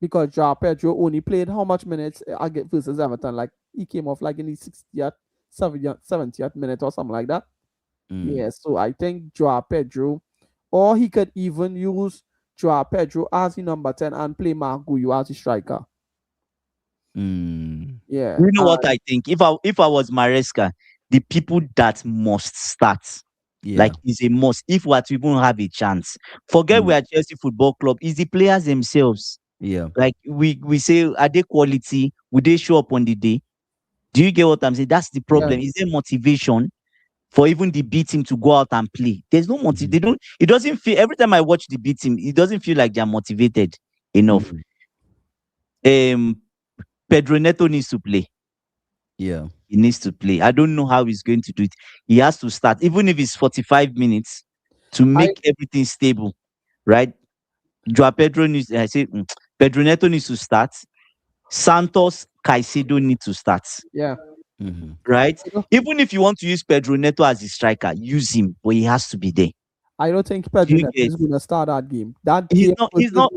Because Ja Pedro only played how much minutes against versus Everton? Like he came off like in the 60th, 70th minute or something like that. Yeah, so I think Joao Pedro, or he could even use Joao Pedro as the number 10 and play Mark Guyu as the striker. Yeah. You know what I think? If I was Maresca, the people that must start, yeah, like is a must. If we are to even have a chance, forget we are Chelsea Football Club. Is the players themselves. yeah, Like we say, are they quality? Would they show up on the day? Do you get what I'm saying? That's the problem. Is there motivation for even the B team to go out and play? There's no motive. They don't. It doesn't feel. Every time I watch the B team, it doesn't feel like they're motivated enough. Pedro Neto needs to play. yeah. He needs to play. I don't know how he's going to do it. He has to start, even if it's 45 minutes, to make everything stable, right? Joao Pedro needs. I say Pedro Neto needs to start. Santos, Caicedo need to start. Yeah. Right? Even if you want to use Pedro Neto as a striker, use him, but he has to be there. I don't think Pedro Neto is going to start that game. He's not. He's not.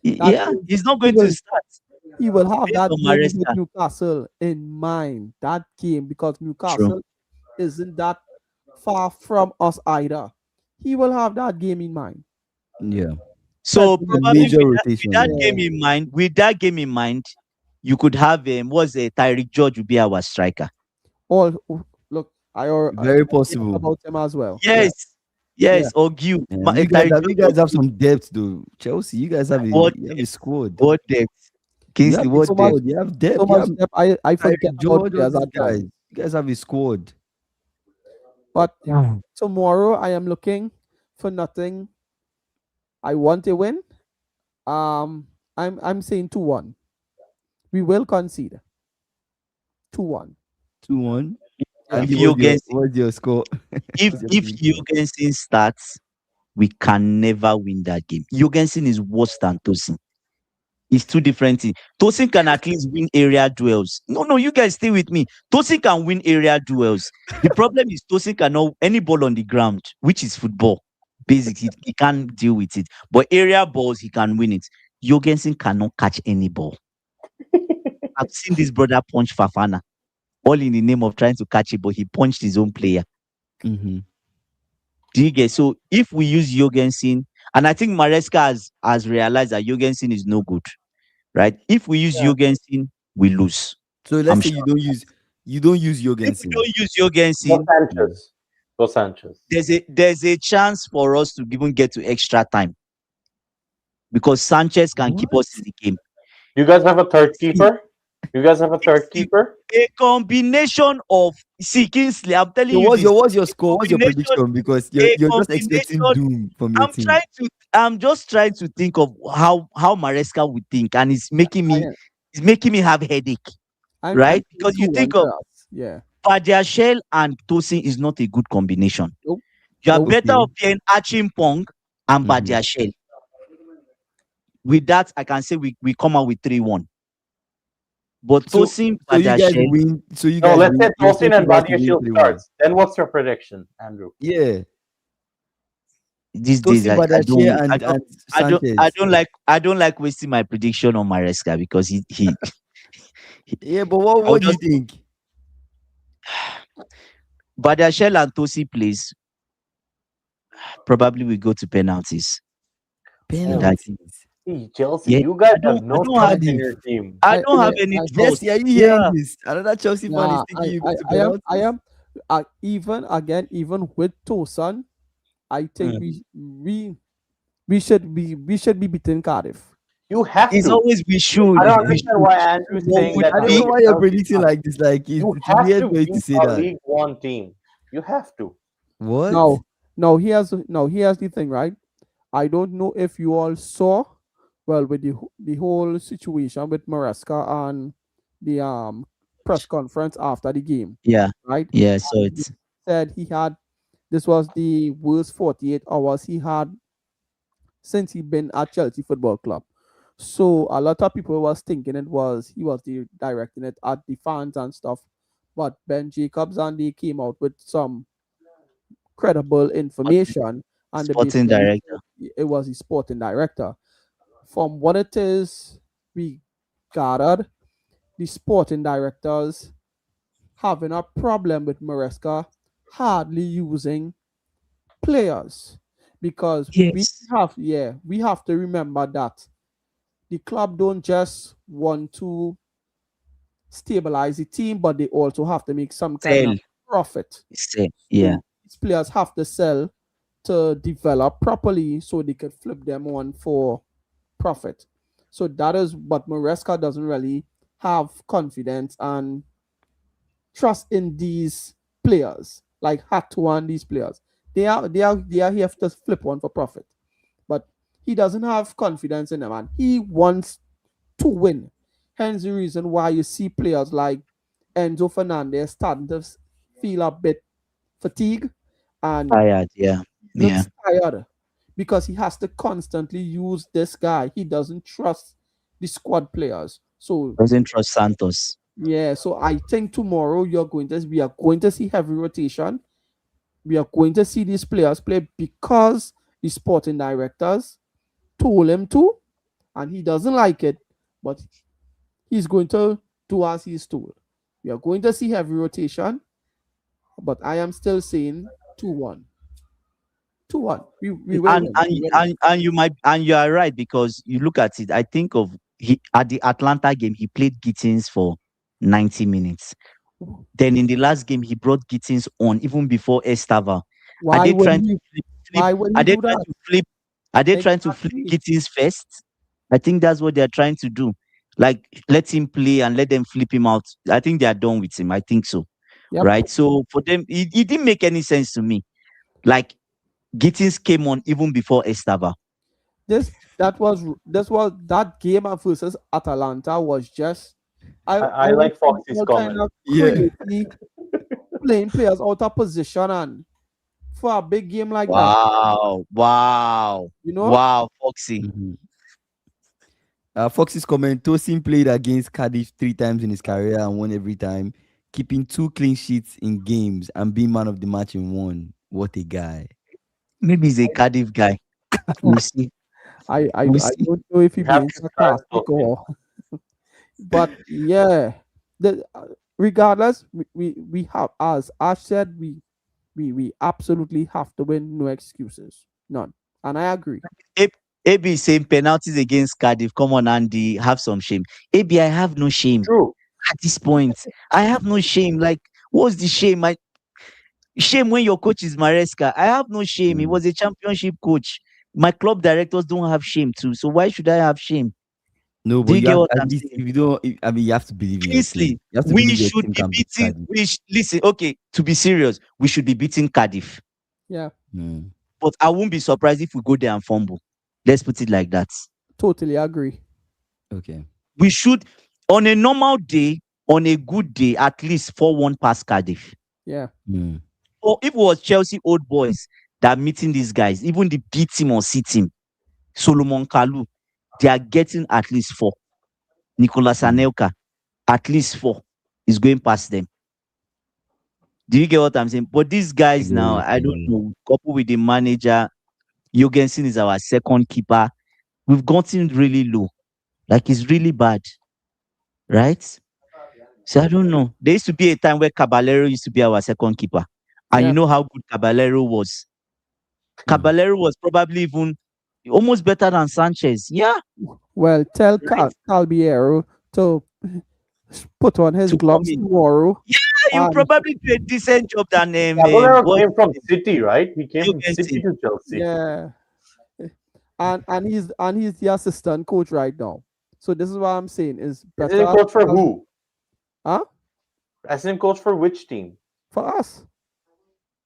He's not going to start. He will have Based that on game with Maresca. Newcastle in mind. That game, because Newcastle isn't that far from us either. He will have that game in mind. Yeah. So That's a probably major with rotation. that game in mind, you could have Tyreek George would be our striker. Look, Very possible. about him as well. Yes, or Gil. Yeah, you guys have some depth though. Chelsea, you guys have a squad. What depth? Kingsley, what so depth? you have depth. So much depth, I forget Tyreek about George, players all at these guys. times. You guys have a squad. But tomorrow I am looking for nothing. I want a win. I'm saying 2-1. We will concede. 2-1. 2-1. If And what's your score? if Jorgensen starts, we can never win that game. Jorgensen is worse than Tosin. It's two different things. Tosin can at least win area duels. No, you guys stay with me. Tosin can win area duels. The problem is Tosin cannot any ball on the ground, which is football. Basically, he can't deal with it. But area balls, he can win it. Jorgensen cannot catch any ball. I've seen this brother punch Fafana, all in the name of trying to catch it, but he punched his own player. Mm-hmm. Do you get? So if we use Jorgensen, and I think Maresca has realized that Jorgensen is no good, right? If we use Yeah. Jorgensen, we lose. So I'm let's say sure. you don't use If we Jorgensen. don't use Go Jorgensen, Sanchez. Go Sanchez. there's a chance for us to even get to extra time because Sanchez can keep What? us in the game. You guys have a third See, keeper? You guys have a third see, keeper? a combination of Kingsley. I'm telling So you what's this. your what's your A score? What's your combination. prediction? Because you're A you're just expecting combination. doom from your team. I'm just trying to think of how Maresca would think, and I it's making me have headache, I'm right? saying Because you 2-1 think of to us. Yeah. Badiashile and Tosin is not a good combination. Nope. You are Nope. better Okay. off playing Archie Pong and Mm-hmm. Badiashile. With that, I can say we come out with 3-1. But So Tosin, so you guys Badiashile, win. So you No, guys let's say win. You Tosin expect you and guys to win Badiashile 3-1. starts. Then what's your prediction, Andrew? Yeah. these days Tosin Badiashile and Sanchez. I don't like wasting my prediction on Maresca because Yeah, but what I would what do you just think? Badiashile and Tosin plays. Probably we go to penalties in Oh, that game. Penalties. hey, Chelsea, Yeah, you guys have I no don't have trust in your Cardiff. team. I I don't have yeah, any I trust. Jesse, are you hearing Yeah, this? Another Chelsea fan is nah, taking you to I am penalties. even again even with Tosan, I think mm. we should be beating Cardiff. You have It's to. always I don't we understand should. why Andrew's What saying would that I don't you know be why you're yourself you predicting can't. like this. Like You it's have weird to for you to beat say a that. League One team. You have to. What? Now here's the thing, right? I don't know if you all saw, well, with the whole situation with Maresca and the press conference after the game, Yeah, right? yeah. So And he it's said this was the worst 48 hours he had since he been at Chelsea Football Club. So a lot of people was thinking he was directing it at the fans and stuff. But Ben Jacobs and they came out with some credible information, and they sporting basically director. said it was the sporting director. From what it is we gathered, the sporting directors having a problem with Maresca hardly using players, because Yes. we have to remember that the club don't just want to stabilize the team, but they also have to make some kind Sell, of profit. sell. Yeah. So these players have to sell to develop properly so they could flip them on for profit. So that is what Maresca doesn't really have confidence and trust in these players, like Hatu and these players. They are here to flip one for profit. But he doesn't have confidence in them, and he wants to win. Hence the reason why you see players like Enzo Fernandez starting to feel a bit fatigued and Tired. Yeah. Yeah. looks tired because he has to constantly use this guy. He doesn't trust the squad players. So Doesn't trust Santos. yeah, so I think tomorrow we are going to see heavy rotation. We are going to see these players play because the sporting directors told him to, and he doesn't like it, but he's going to do as he's told. We are going to see heavy rotation, but I am still saying 2-1. 2-1. We will and win. and We will win. and you might and you are right because you look at it. I think of he at the Atlanta game he played Gittins for 90 minutes. Then in the last game he brought Gittins on even before Estava. Are Why they would trying to he flip? why would Are he they do trying that? to flip? Are they trying to flip Exactly. Gittins first? I think that's what they're trying to do. Like let him play and let them flip him out. I think they are done with him. I think so. Yep. Right. So for them, it didn't make any sense to me. Like Gittins came on even before Estava. That game versus Atalanta was just I I would like say Foxy's all kind comment. of Yeah. crazy playing players out of position, and for a big game like that, Wow, wow, you know? wow, Foxy. Mhm. Fox's comment: Tosin played against Cardiff 3 times in his career and won every time, keeping 2 clean sheets in games and being man of the match in one. What a guy! Maybe he's a Cardiff guy. We'll see. I We'll see. don't know if he You have being to trust sarcastic Tosin. or But yeah, the regardless, we have, as Ash said, we absolutely have to win. No excuses, none. And I agree. A- AB is saying penalties against Cardiff. Come on, Andy, have some shame. AB, I have no shame True. at this point. I have no shame. Like, what's the shame? My shame when your coach is Maresca. I have no shame. He Mm. was a championship coach. My club directors don't have shame too. So why should I have shame? No, but Do you you get have what at I'm least saying? if you don't, I mean, you have to believe in your team. Kingsley, You have to we believe your should team be can beat beating. Cardiff. Listen. Okay, to be serious, we should be beating Cardiff. Yeah, Mm. But I won't be surprised if we go there and fumble. Let's put it like that. totally agree. Okay. We should, on a normal day, on a good day, at least 4-1 past Cardiff. Yeah, Mm. Or if it was Chelsea old boys that are meeting these guys, even the B team or C team, Solomon Kalu, they are getting at least 4. Nicolas Mm. Anelka, at least 4 is going past them. Do you get what I'm saying? But these I guys get what now, you're I don't saying. know, coupled with the manager, Jorgensen is our second keeper. We've gotten really low. Like it's really bad, right? So I don't know. There used to be a time where Caballero used to be our second keeper. And you yeah. know how good Caballero was. Mm. Caballero was probably even almost better than Sanchez. Yeah, Well, tell right. Calbiero to put on his To come gloves in. tomorrow. Yeah, you And probably do a decent job than Caballero what came from City, right? He came from City Jorgensen. to Chelsea. yeah, and he's the assistant coach right now. So this is what I'm saying is Assistant better. coach for who? Huh? Assistant coach for which team? For us.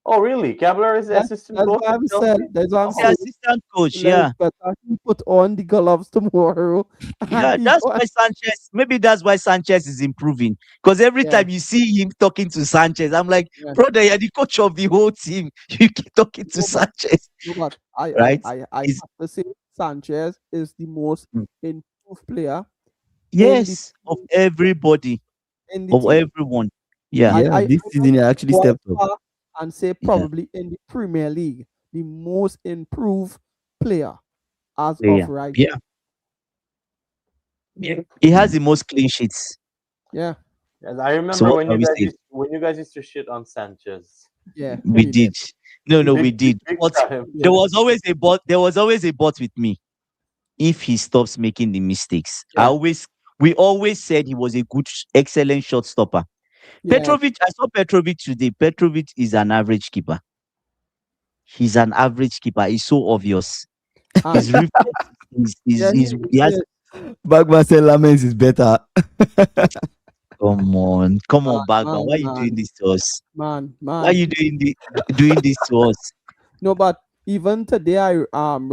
Oh, really? Caballero is the That's, assistant that's coach what at I'm saying. Chelsea? That's what I'm The Oh, saying. assistant coach. Let Yeah. better he put on the gloves tomorrow and Yeah, he that's go why Sanchez, maybe that's why Sanchez is improving. Because every yeah, time you see him talking to Sanchez, I'm like, yeah. brother, you're the coach of the whole team. You keep talking to No, but Sanchez, no, but I I right? I I Is have to say Sanchez is the most improved player in the yes, of everybody, in the of team. everyone. Yeah. Yeah, I this season he actually go as stepped up. far and say Yeah. probably in the Premier League, the most improved player as of Yeah. right Yeah. now. Yeah. He has Mm. the most clean sheets. Yeah, yes, I So remember what can we say? when you guys used to shit on Sanchez. yeah, We we did. did. No, we Big, big, did. big But time. We there did. was always a but. There was always a but with me. If he stops making the mistakes. Yeah, We always said he was a excellent shot stopper. yeah. Petrovic, I saw Petrovic today. Petrovic is an average keeper. He's an average keeper. It's so obvious. And His reflex yeah, he has. Bagman said Lamens is better. Come man, on, Bagman. Why man, are you doing man, this to us? man, Why are man. you doing this to us? No, but even today I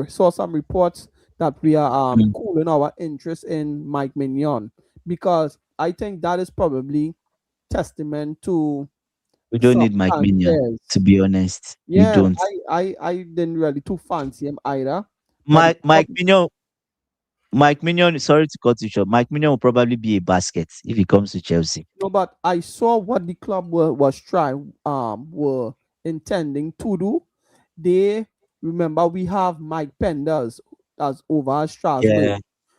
saw some reports that we are Mm. cooling our interest in Mike Mignon because I think that is probably testament to We don't some need Mike Mignon, to Sanchez. be honest. We Yeah, don't. I didn't really too fancy him either. But the Mike Mike Mignon, Mike Mignon, sorry to cut you short. Mike Mignon will probably be a basket if he comes to Chelsea. no, but I saw what the club was trying were intending to do. They remember we have Mike Penders as over at Strasbourg. Yeah.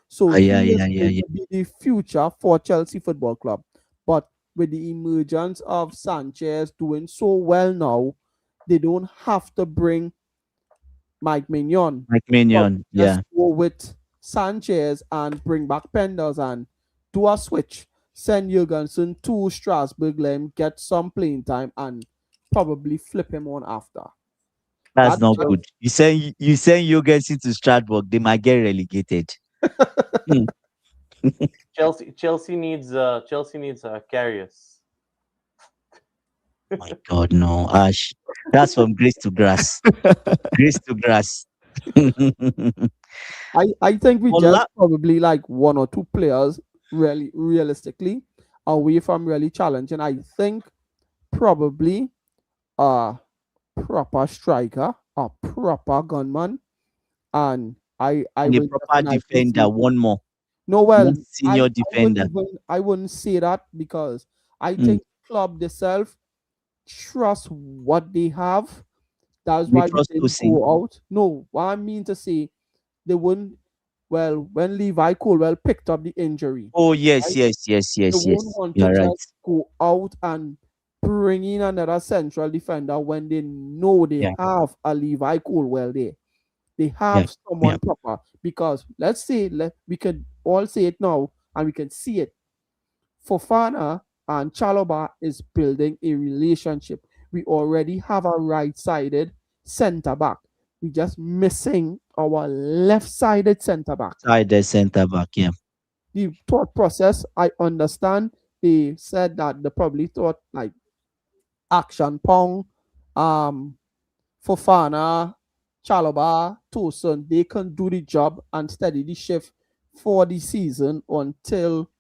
So Ah, yeah, he is yeah, yeah, going yeah. to be the future for Chelsea Football Club. But with the emergence of Sanchez doing so well now, they don't have to bring Mike Mignon. Mike Probably Mignon, just yeah. go with Sanchez and bring back Penders and do a switch. Send Jurgensen to Strasbourg, let him get some playing time and probably flip him on after. That's That, not that good. You send Jorgensen to Strasbourg, they might get relegated. Hmm. Chelsea needs Karius. My God, no, Ash. That's from grace to grass. Grace to grass. I think we just Ola, probably like one or two players really realistically away from really challenging. I think probably a proper striker, a proper gunman, and I and a will proper definitely defender, see. one more, No, one well, senior defender. I wouldn't say that because I Mm. think club themselves trust what they have. That's We why we trust didn't Tosin. go out. No, what I mean to say, they wouldn't. well, when Levi Colwell picked up the injury, Oh yes, right? yes, yes, They yes, won't yes. want to You're right. just go out and bring in another central defender when they know they Yeah, have a Levi Colwell there. They yeah, have yeah. someone proper because let's say we can all say it now and we can see it. Fofana and Chaloba is building a relationship. We already have a right-sided centre back. We just missing our left-sided centre back. Side the centre back. Yeah, The thought process, I understand. They said that they probably thought like Action Pong, um, Fofana, Chaloba, Tosun, they can do the job and steady the shift for the season until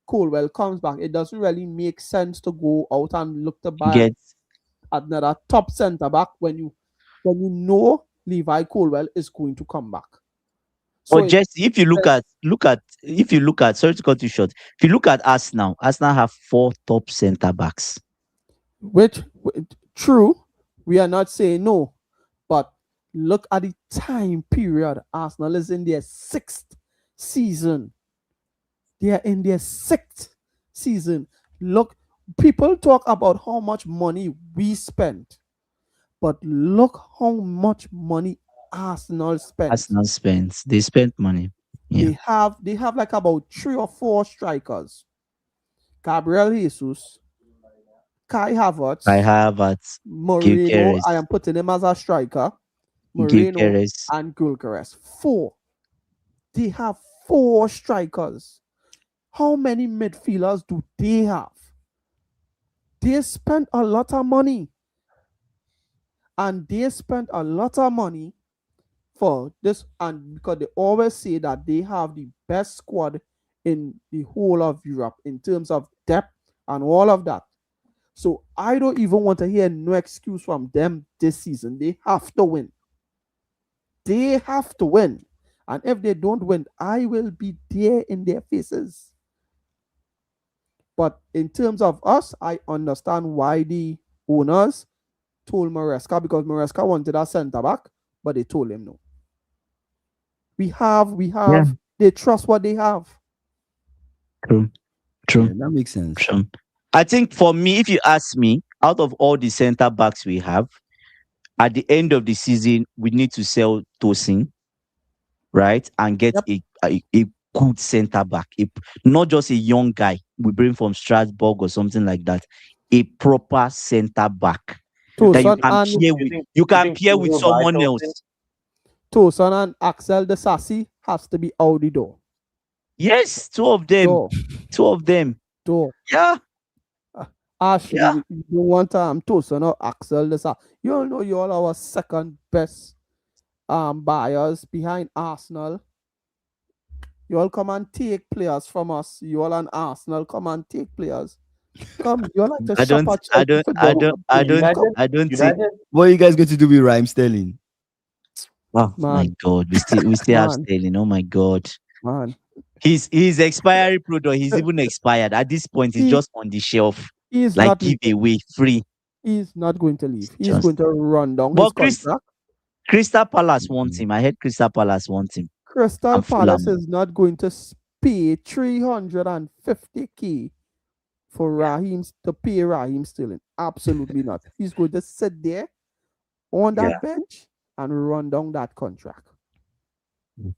Colwell comes back. It doesn't really make sense to go out and look to buy get. another top centre back when you know Levi Colwell is going to come back. So But just if you look at sorry to cut you short. If you look at Arsenal, Arsenal have four top centre backs. which true, we are not saying no, but look at the time period. Arsenal is in their sixth season. They are in their sixth season. Look, people talk about how much money we spent, but look how much money Arsenal spent. Arsenal spends. They spent money. Yeah. They have like about 3 or 4 strikers. Gabriel Jesus, Kai I Havertz, have at Moreno. I Gyökeres, am putting him as a striker. Moreno Gyökeres. and Gulkeres. 4. They have 4 strikers. How many midfielders do they have? They spent a lot of money. And they spent a lot of money for this. And because they always say that they have the best squad in the whole of Europe in terms of depth and all of that. So I don't even want to hear no excuse from them this season. They have to win. They have to win. And if they don't win, I will be there in their faces. But in terms of us, I understand why the owners told Maresca because Maresca wanted a centre back, but they told him no. We Yeah, have, they trust what they have. true, Yeah, true, that makes sense. true. I think for me, if you ask me, out of all the centre backs we have, at the end of the season, we need to sell Tosin, right, and get Yep. a good centre back, not just a young guy we bring from Strasbourg or something like that, a proper centre back that you Tosin can and pair You with. think You you can think pair Cruz with will buy someone Tosin? else. Tosin and Axel de Sassi has to be out the door. Yes, two of them. Door. Two of them. Door. Yeah, Ashley, yeah. you don't want Tosin or Axel de Sassi. You all know you're our second best buyers behind Arsenal. You all come and take players from us. You all and Arsenal come and take players. Come, you all like to I shop don't, at I Chelsea don't, I Football don't, Club. I Too. don't, United, I don't think. United. What are you guys going to do with Rhyme Sterling? Oh my Man, God, we still have man, Sterling. Oh my God, man. his expiry product. He's even expired at this point. He's He just on the shelf, is like not give leaving. away free. He's not going to leave. It's He's just. going to run down his But contract. Crystal Palace wants Mm. him. I heard Crystal Palace wants him. Crystal And Palace Fulham. is not going to pay 350K for Raheem Sterling. Absolutely not. He's going to sit there on Yeah. that bench and run down that contract.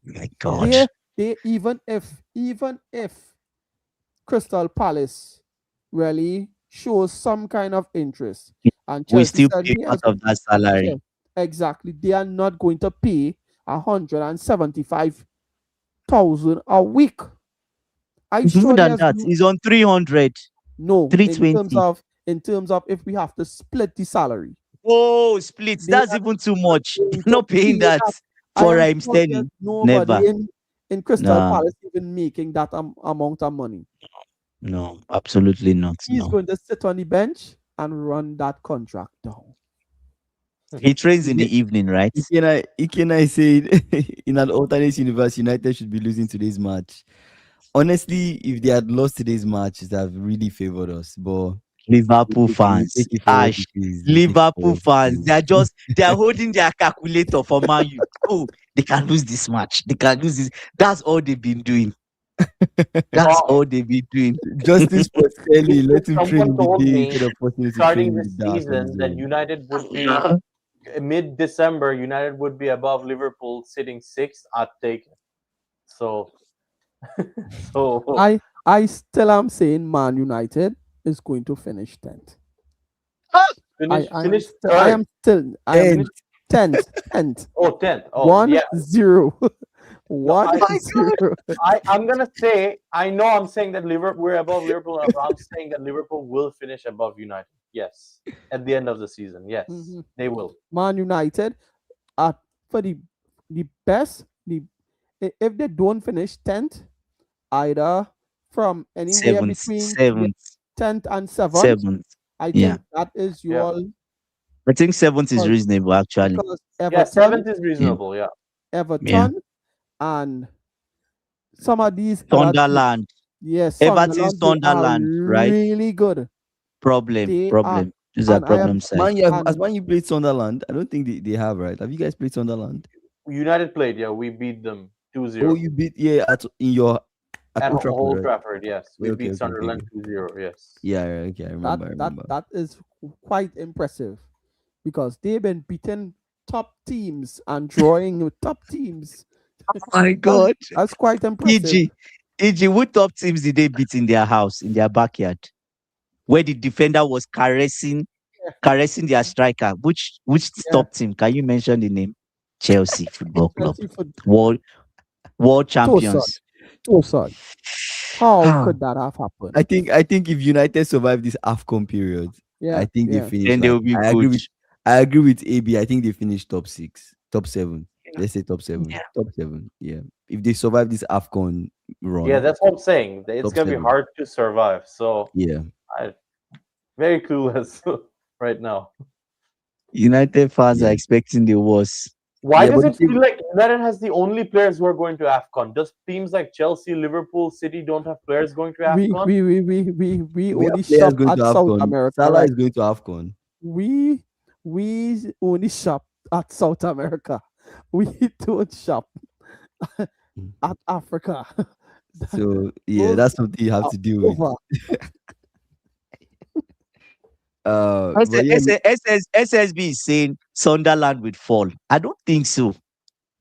My God. They even if Crystal Palace really shows some kind of interest and We Chelsea still said pay part yes, of that yeah, salary. exactly. They are not going to pay 175,000 a week. I It's more sure than there's that. He's on 300, no in terms 320. of if we have to split the salary. Oh, splits. They That's are even too not much. going They're to not paying pay that that. I for am him sure there's Sterling. nobody Never. in Crystal No, Palace even making that amount of money. no, absolutely not. He's No. going to sit on the bench and run that contract down. He trains in Yeah, the evening, right? Ikena said in an alternate universe, United should be losing today's match. Honestly, if they had lost today's match, it would have really favored us. But Liverpool Take fans, it for what Ash, it is. Take it for Liverpool what it fans, is. they are holding their calculator for Man U. Oh, they can lose this match. They can lose this. That's all they've been doing. That's Well, all they've been doing. Justice for Skelly. Let him train someone in the told day me instead of forcing him to train starting in the this dark on his season that own. United would be mid-December. United would be above Liverpool, sitting sixth. I'd take it. So, so I still am saying Man United is going to finish 10th. finish I third. am still I am And 10th. Oh, 10th. Oh, One yeah. zero. No, One zero. I'm gonna say. I know I'm saying that Liverpool we're above Liverpool. But I'm saying that Liverpool will finish above United. Yes, at the end of the season. Yes, Mhm. they will. Man United are for the best. If they don't finish 10th, either from anywhere Seventh, between seventh, 10th and 7th, seventh. I Yeah, think that is Yeah, your I think seventh is because reasonable actually. because yeah. Everton, Seventh is Yeah, reasonable. Yeah, yeah. Everton, and some of these other teams, Sunderland, yes, Everton, Sunderland, they are Sunderland, right? really good. Problem, They are, problem. These are and I problem am, side. Has and Man U played Sunderland? I don't think they have, right? Have you guys played Sunderland? United played. Yeah, we beat them Oh, 2-0 you beat at in your at at Old Trafford, Old right? Trafford. Yes, we Okay, beat okay, okay, Sunderland okay. 2-0. Yes. Yeah, okay, I that remember, I that remember. that is quite impressive because they've been beating top teams and drawing with top teams. My That's, God. that's quite impressive. EG, what top teams did they beat in their house, in their backyard, where the defender was caressing their striker? Which Yeah, top team? Can you mention the name? Chelsea Football Club, Chelsea for world Tosan. champions. Tosan. How Ah, could that have happened? I think if United survive this AFCON period, I Yeah, think they yeah. finish then they like will be good. I agree with AB. I think they finish top six, top seven. Yeah. Let's say top seven. Yeah. Top seven. Yeah. If they survive this AFCON Yeah, run, that's what I'm saying. It's top gonna be seven. hard to survive. So Yeah. I very clueless right now. United fans are Yeah. expecting the worst. Why Yeah, does but it feel like United has the only players who are going to AFCON? Does teams like Chelsea, Liverpool, City don't have players going to We AFCON? we we we we, we we only have players shop going to at South AFCON. America, Salah right? is going to AFCON. We we only shop at South America. We don't shop Mm. at Africa. So yeah, Those that's something you have are to deal with. over. But yeah, SSB is saying Sunderland will fall. I don't think so.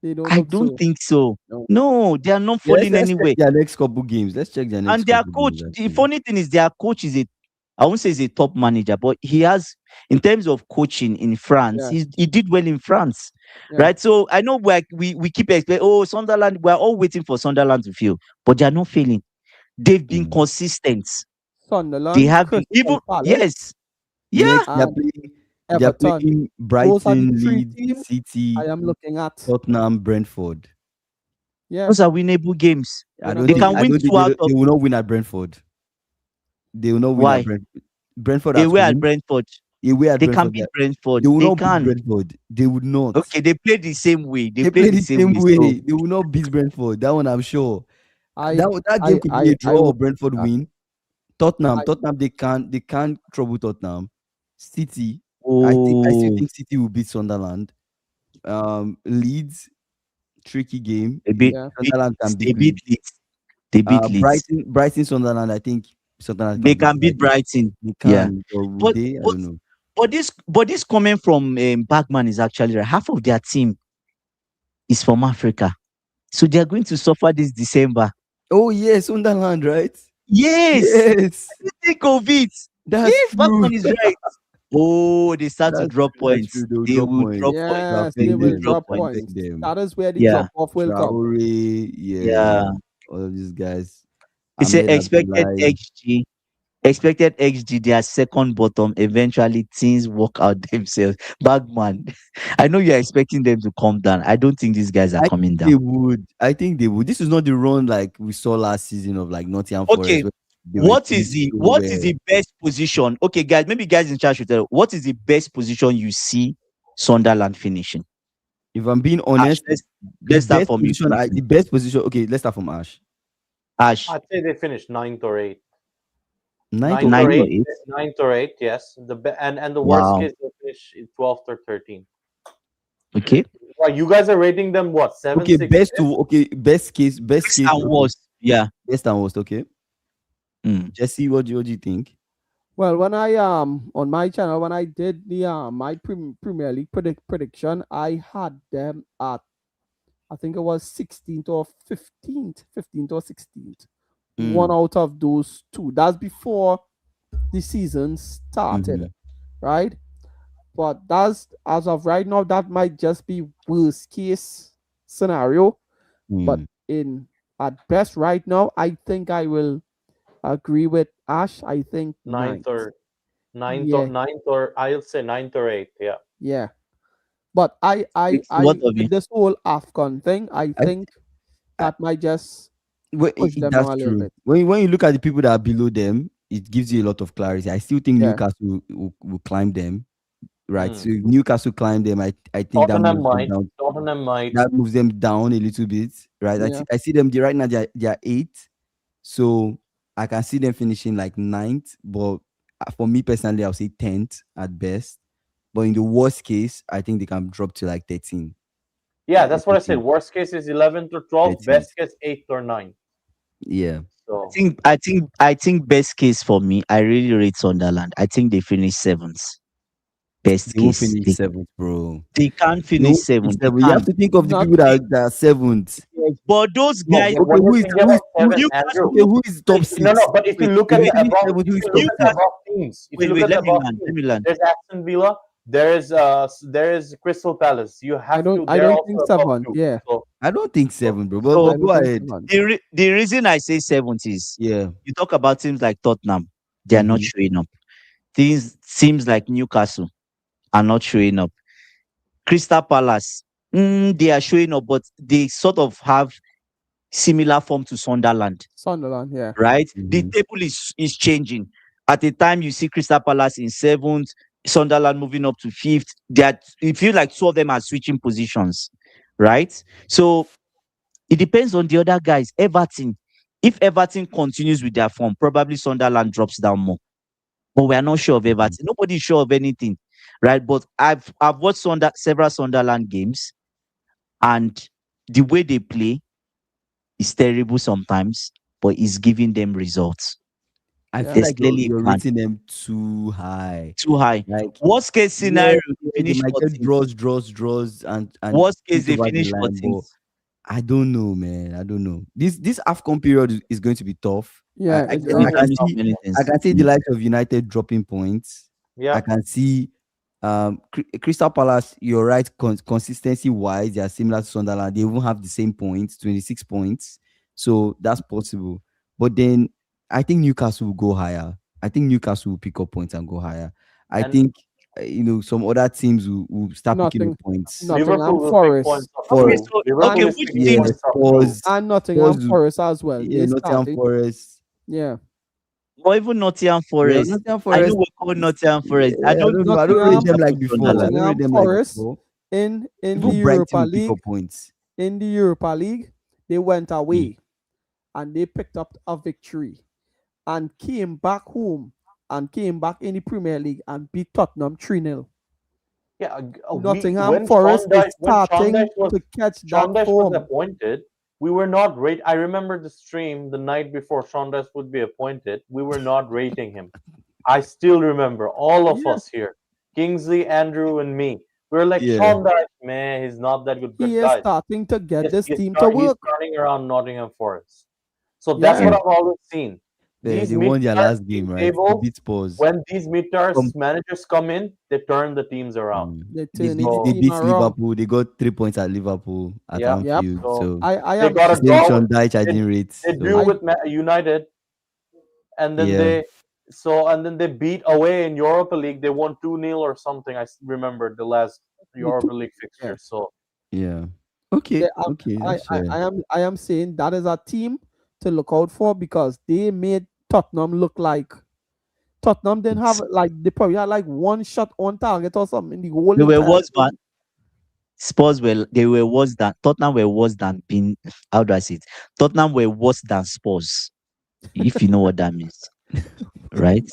They don't I look don't so. think so. No. No, they are not yeah, falling let's check anywhere. their next couple games. Let's check their next And their couple coach, games the actually. funny thing is their coach is I won't say he's a top manager, but he has, in terms of coaching in France, Yeah, he did well in France, yeah. right? So I know we keep expecting, oh, Sunderland, we're all waiting for Sunderland to fail, but they are not failing. They've been Mm. consistent. They Sunderland, have been, even, Crystal Palace, yes, yeah. Next, and they're Everton. playing Those are the Brighton, three Leeds, teams I City, am looking at. Tottenham, Brentford. Yeah, Those are winnable games. They winnable can I win don't think two out of, they will not win at Brentford. They will not win at why? Brentford. Brentford at Away at home. Brentford. Away at They can Brentford. beat They Brentford. will They not beat can. Brentford. They would not. Okay, they play the same way. They They play play the the same same way. So way. They will not beat Brentford. That one I'm sure. I That game could be a I draw or would Brentford that. win. I Tottenham, they can't trouble Tottenham. City, I still oh, think City will beat Sunderland. Leeds, tricky game. Yeah, Sunderland can They beat beat Leeds. Leeds. They beat Leeds. Brighton, Sunderland. I think Sunderland They can beat can beat Brighton. Brighton. They Yeah. can, or would But they? I but don't know. but this comment from Bagman is actually right. Half of their team is from Africa. So they are going to suffer this December. Oh yes, Sunderland, right? Yes. Yes, Think of it. that's If true. Bagman is right. Oh, they start to That's drop true. That's points. true. They will They drop will points. drop points. To yes, They they affect will will them. drop drop To points. affect points. them. That is where the Yeah. drop off will come. Traore, yeah, Yeah. all of these guys. He said Ahmed Abdullahi. expected XG, their second bottom. Eventually, things work out themselves. Bagman, I know you're expecting them to come down. I don't think these guys are I coming think they down. would. I think they would. This is not the run like we saw last season of like Nottingham Okay, Forest where they were doing so what is well. the best position? Okay, guys, maybe guys in charge should tell. What is the best position you see Sunderland finishing? If I'm being Ash, honest, let's start from you. the best position. Okay, let's start from Ash. Ash, I'd say they finished ninth or eighth. Ninth or Ninth or Ninth eighth? or eighth, eighth. ninth or eighth, yes. And the worst Wow. case they finish in 12th or 13th. Okay. Well, you guys are rating them what, seven, Okay, six, best fifth? to okay, best Best case. and Okay, worst. Yeah. best and worst. Okay, Mm. Jesse, what do you think? Well, when I on my channel when I did the my Premier League prediction, I had them at, I think it was 16th or 15th, 15th or 16th. One Mm. out of those two. That's before the season started, Mm-hmm. right? But that's, as of right now, that might just be worst case scenario. But Mm. in at best right now, I think I will agree with Ash. I think Ninth ninth. or Yeah, ninth or I'll say ninth or eighth. Yeah. yeah. But What of you? with this whole AFCON thing, I I, think I, that might just well, push them down that's a little true. bit. When you look at the people that are below them, it gives you a lot of clarity. I still think Yeah, Newcastle will climb them, right? Hmm. So if Newcastle climb them, I think that Tottenham moves them might. down. Tottenham might. That moves them down a little bit, right? yeah. I see them right now. They are eight, so I can see them finishing like ninth. But for me personally, I'll say tenth at best. But in the worst case, I think they can drop to like 13. Yeah, that's what I said. 13th, Worst case is 11th or 12th. 13th. Best case 8th or 9th. Yeah, So I think best case for me, I really rate Sunderland. I think they finish seventh. Best they won't case. finish seventh, bro. They can't They finish won't finish seventh. They seventh. You have can't. to think of the Not people that are seventh. Yes. But those No, guys, yeah, okay, when you're thinking about seventh, Newcastle, Andrew. who is top No, six? no. But if you Wait, look if at they the finish above, seventh, who is if you top look at the six? Newcastle. above teams, if you Wait, look wait. at the Let me above land. Let teams, me land. there's Aston Villa, there is Crystal Palace. You have to. I They're don't also think above seven. two. Yeah, So I don't think so seven, bro. But So I go don't think ahead. seven. the reason I say seventh is Yeah. you talk about teams like Tottenham, they are not Mm-hmm. showing up. Things Teams like Newcastle are not showing up. Crystal Palace, they are showing up, but they sort of have similar form to Sunderland, Sunderland. Yeah, right? The Mm-hmm. table is changing. At the time you see Crystal Palace in seventh, Sunderland moving up to fifth. That it feels like two of them are switching positions, right? So it depends on the other guys. Everton, if Everton continues with their form, probably Sunderland drops down more. But we are not sure of Mm-hmm. Everton. Nobody's sure of anything, right? But I've watched several Sunderland games, and the way they play is terrible sometimes, but it's giving them results. I yeah. feel There's like you're clearly you're a plan. rating them too high. Too high. Like, Worst case yeah, scenario, they they finish might get 14th. draws, and Worst case, squeeze they over the finish line. 14th. But I don't know, man. I don't know. This AFCON period is going to be tough. Yeah, I it's can I gonna extremely can be. tough. see Many I things. can see the likes of United dropping points. Yeah. I can see Crystal Palace. You're right. Consistency wise, they are similar to Sunderland. They even have the same points, 26 points. So that's possible. But then I think Newcastle will go higher. I think Newcastle will pick up points and go higher. I And think some other teams will start picking up Nothing. points. Liverpool Nottingham will pick points Forest up Okay, Forest, too. so Liverpool is which picking yeah, teams? points up too. Spurs, And Nottingham Spurs, Forest as well. yeah, They Nottingham starting. Forest, Yeah, Or even Nottingham yeah, Forest. Nottingham I know Forest. we call Nottingham Forest. I Yeah, I don't don't know. I don't rate finish Nottingham them like above before. I Sunderland. don't rate Nottingham them like Forest before. in the Even Brighton Europa will pick League, up points. they went Mm. away and they picked up a victory and came back home and came back in the Premier League and beat Tottenham 3-0. Yeah, we Nottingham Forest is When starting to catch that Shondash was form. appointed, we were not rate. I remember the stream the night before Shondash would be appointed. We were not rating him. I still remember all of Yeah, us here, Kingsley, Andrew, and me. We were like, Yeah, Shondash, man, he's not that good. he But is guys, starting to get this team to he's work. starting around Nottingham Forest. So that's what Yeah, Yeah. I've always seen. they These won their mid-tier last team game, right? They tables, beat Spurs. when these mid-tier From managers come in, they turn the teams around. Mm. they're They turning the beat they So team beat around. Liverpool. They got 3 points at Liverpool at yeah, Yep. Anfield. so So I they am got the a same draw saying with Sean Dyche I they, didn't rate. they So drew I with United, and then yeah, they beat away in Europa League. They won 2-0 or something. Remember the last the two. Europa League Yeah, fixture. So yeah. Okay, okay, that's fair. I am saying that is a team to look out for because they made Tottenham look like Tottenham didn't have like they probably had like one shot on target or something in the whole they were entire worse, man. game. Spurs were worse than Tottenham were worse than being how do I say it? Tottenham were worse than Spurs, if you know what that means. right?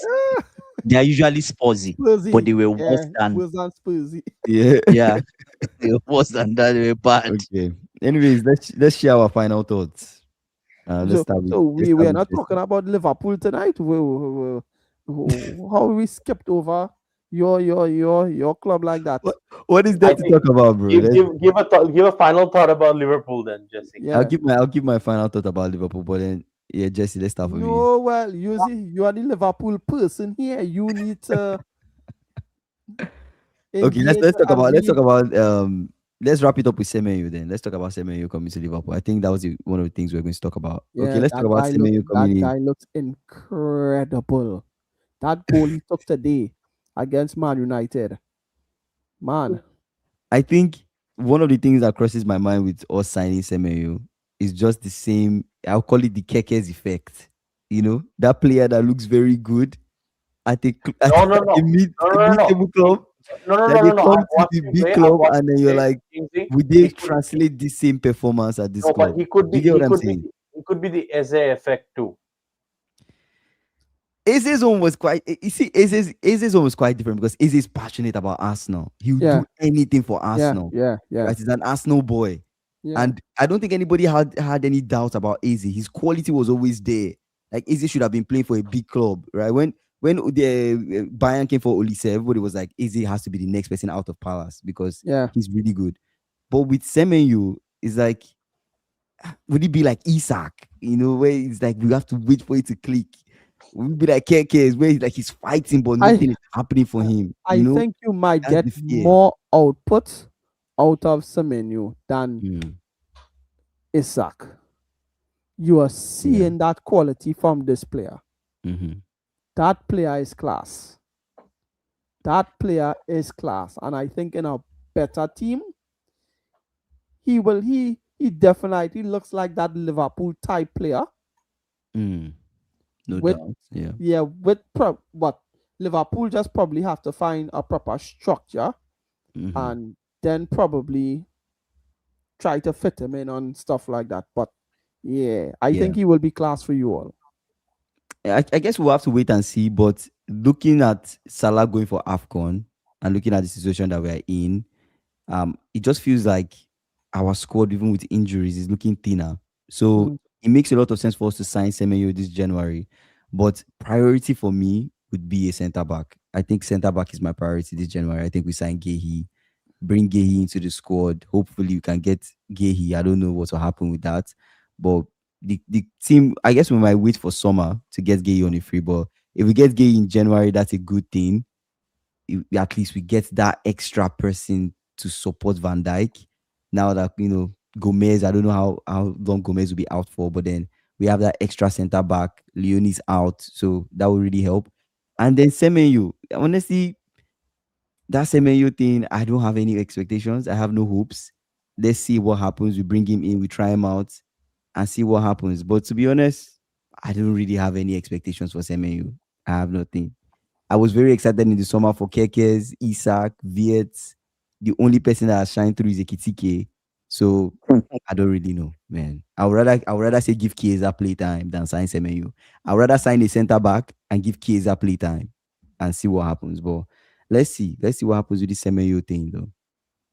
They are usually Spursy, but Spursy. they were worse Yeah, than, worse than Spursy. Yeah. yeah, they were worse than that. They were bad. Okay. Anyways, let's share our final thoughts. Let's So, start with so let's we start are with not Jesse. talking about Liverpool tonight. How we skipped over your club like that? What what is there I to think talk about, bro? give a final thought about Liverpool then, Jesse. Yeah. I'll give my final thought about Liverpool, but then yeah, Jesse, let's start from you. No, well, you see, you are the Liverpool person here. You need to Okay, engage and let's talk read. about let's wrap it up with Semenyo then. Let's talk about Semenyo coming to Liverpool. I think that was one of the things we're going to talk about. Okay, Yeah, let's talk about Semenyo that coming in. guy looks incredible. That goal he took today against Man United. Man, I think one of the things that crosses my mind with us signing Semenyo is just the same. I'll call it the Kekes effect. You know, that player that looks very good at No, no, no, no, a no, no, mid no. table club, No, no, that no, they no, no. come I've to watched the him big play. I've club, watched and then him you're play. like, Kingsley, would they he could, translate the same performance at this no, but club? Do you get what I'm saying? he could be the Eze effect too. Eze's one was quite. You see, Eze's one was quite different because Eze is passionate about Arsenal. He'll yeah, do anything for yeah, Arsenal. yeah, yeah, Right? He's an Arsenal boy, yeah, and I don't think anybody had any doubts about Eze. His quality was always there. Like Eze should have been playing for a big club, right? When the Bayern came for Olise, everybody was like, Eze has to be the next person out of Palace because yeah. he's really good. But with Semenyo, it's like, would it be like Isak? You know, where it's like we have to wait for it to click. Would it be like KK, where it's like he's fighting, but I nothing is happening for him. You I know, think you might that's get the fear. more output out of Semenyo than Mm, Isak. You are yeah. seeing that quality from this player. Mm-hmm. That player is class. That player is class. And I think in a better team, he definitely looks like that Liverpool type player Mm, no with doubt. Yeah. what Liverpool just probably have to find a proper structure Mm-hmm. and then probably try to fit him in on stuff like that. But yeah, I Yeah. think he will be class for you all. I guess we'll have to wait and see. But looking at Salah going for AFCON and looking at the situation that we're in, it just feels like our squad, even with injuries, is looking thinner. So Mm. it makes a lot of sense for us to sign Semenyo this January. But priority for me would be a centre back. I think centre back is my priority this January. I think we sign Gehi, bring Gehi into the squad. Hopefully, you can get Gehi. I don't know what will happen with that, but the team, I guess we might wait for summer to get Gehi on a free. But if we get Gehi in January, that's a good thing. At least we get that extra person to support Van Dijk. Now that Gomez, I don't know how long Gomez will be out for, but then we have that extra center back. Leonie's out, so that will really help. And then Semenyo, honestly, that Semenyo thing, I don't have any expectations. I have no hopes. Let's see what happens. We bring him in, we try him out, and see what happens. But to be honest, I don't really have any expectations for Semenyo. I have nothing. I was very excited in the summer for Kekes, Isak, Viet. The only person that has shined through is Ekitike. So I don't really know, man. I would rather say give Chiesa playtime than sign Semenyo. I would rather sign a center back and give Chiesa playtime and see what happens. But let's see. Let's see what happens with this Semenyo thing though.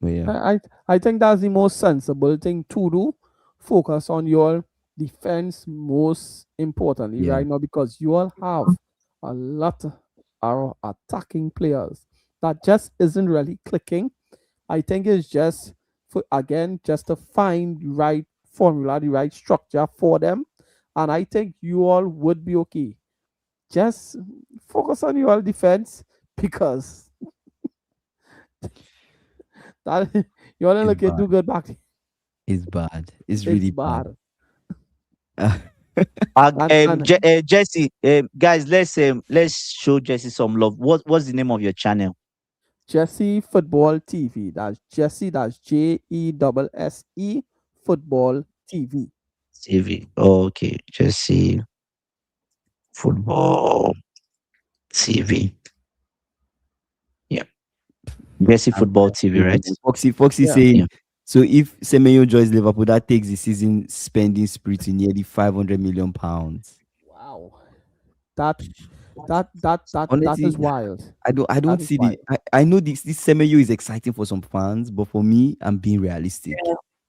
But yeah. I think that's the most sensible thing to do. Focus on your defense most importantly Yeah. right now because you all have a lot of attacking players that just isn't really clicking. I think it's just for again just to find the right formula, the right structure for them. And I think you all would be okay. Just focus on your defense because that you all It's look at bad. do good back. It's bad. It's It's really bad. bad. And Jesse, guys, let's show Jesse some love. What's the name of your channel? Jesse Football TV. That's Jesse. That's JESSE Football TV. TV. Okay, Jesse Football TV. Yeah, Jesse I'm Football TV, right? Foxy Yeah. saying, Yeah. so if Semenyo joins Liverpool, that takes the season spending spree to nearly £500 million. Wow. That that is Honestly, wild. I don't That is see the. wild. I know this Semenyo is exciting for some fans, but for me, I'm being realistic.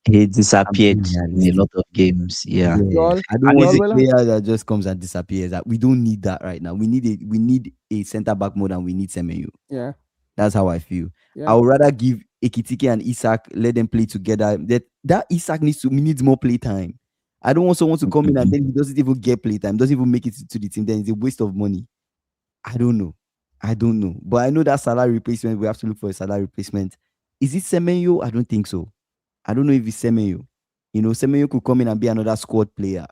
He I'm disappeared being in a realistic. lot of games. Yeah. Yeah, Y'all I don't And want is y'all it a will player that just comes and disappears. That we don't need that right now. We need a centre back more than we need Semenyo. yeah, That's how I feel. I yeah. would rather give Ekitike and Isak, let them play together. That Isak needs more play time. I don't want someone to come in and Mhm. then he doesn't even get play time, doesn't even make it to the team. Then it's a waste of money. I don't know. I don't know. But I know that salary replacement, we have to look for a salary replacement. Is it Semenyo? I don't think so. I don't know if it's Semenyo. Semenyo could come in and be another squad player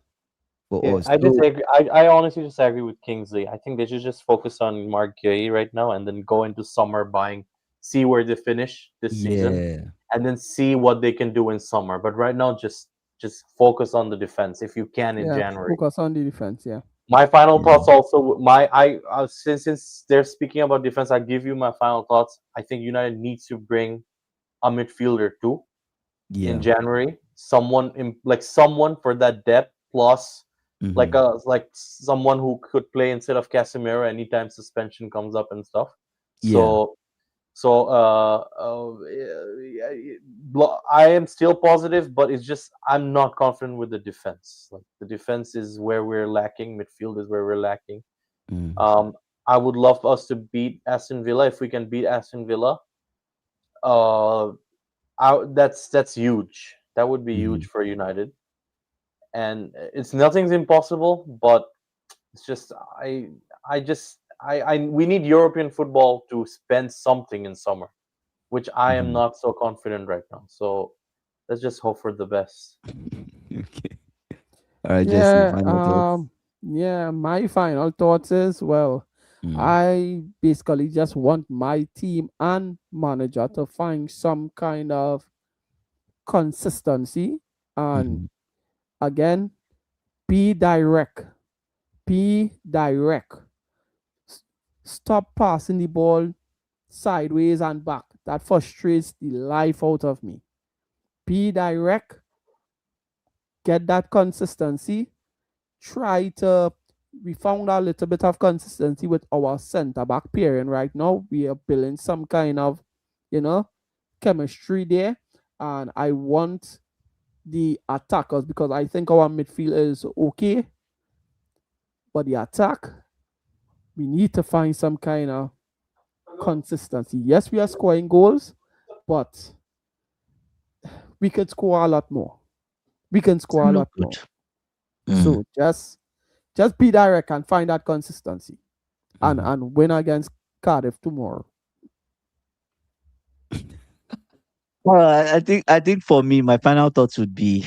for Yeah, us. I So disagree. I honestly disagree with Kingsley. I think they should just focus on Mark Gay right now and then go into summer buying, see where they finish this season, yeah. and then see what they can do in summer. But right now, just focus on the defense if you can in Yeah, January. focus on the defense. Yeah, My final Yeah. thoughts also. My I since they're speaking about defense, I give you my final thoughts. I think United needs to bring a midfielder too in Yeah. January. Someone like someone for that depth plus Mm-hmm. like someone who could play instead of Casemiro anytime suspension comes up and stuff. Yeah. So so I am still positive, but it's just I'm not confident with the defense. Like the defense is where we're lacking. Midfield is where we're lacking. Mm. Um, I would love us to beat Aston Villa if we can beat Aston Villa. Uh, that's huge. That would be huge Mm. for United. And it's nothing's impossible, but it's just I just I we need European football to spend something in summer, which I am Mhm. not so confident right now. So let's just hope for the best. Okay. All right, Jesse, yeah. final thoughts. Yeah. My final thoughts is, well, Mm. I basically just want my team and manager to find some kind of consistency, and Mhm. again, be direct. Be direct. S- Stop passing the ball sideways and back. That frustrates the life out of me. Be direct, get that consistency. Try to, we found a little bit of consistency with our centre back pairing right now. We are building some kind of, you know, chemistry there. And I want the attackers, because I think our midfield is okay, but the attack, we need to find some kind of consistency. Yes, we are scoring goals, but we could score a lot more. We can score a No lot good. more. Mm. So just be direct and find that consistency, Mhm. and win against Cardiff tomorrow. Well, I think for me, my final thoughts would be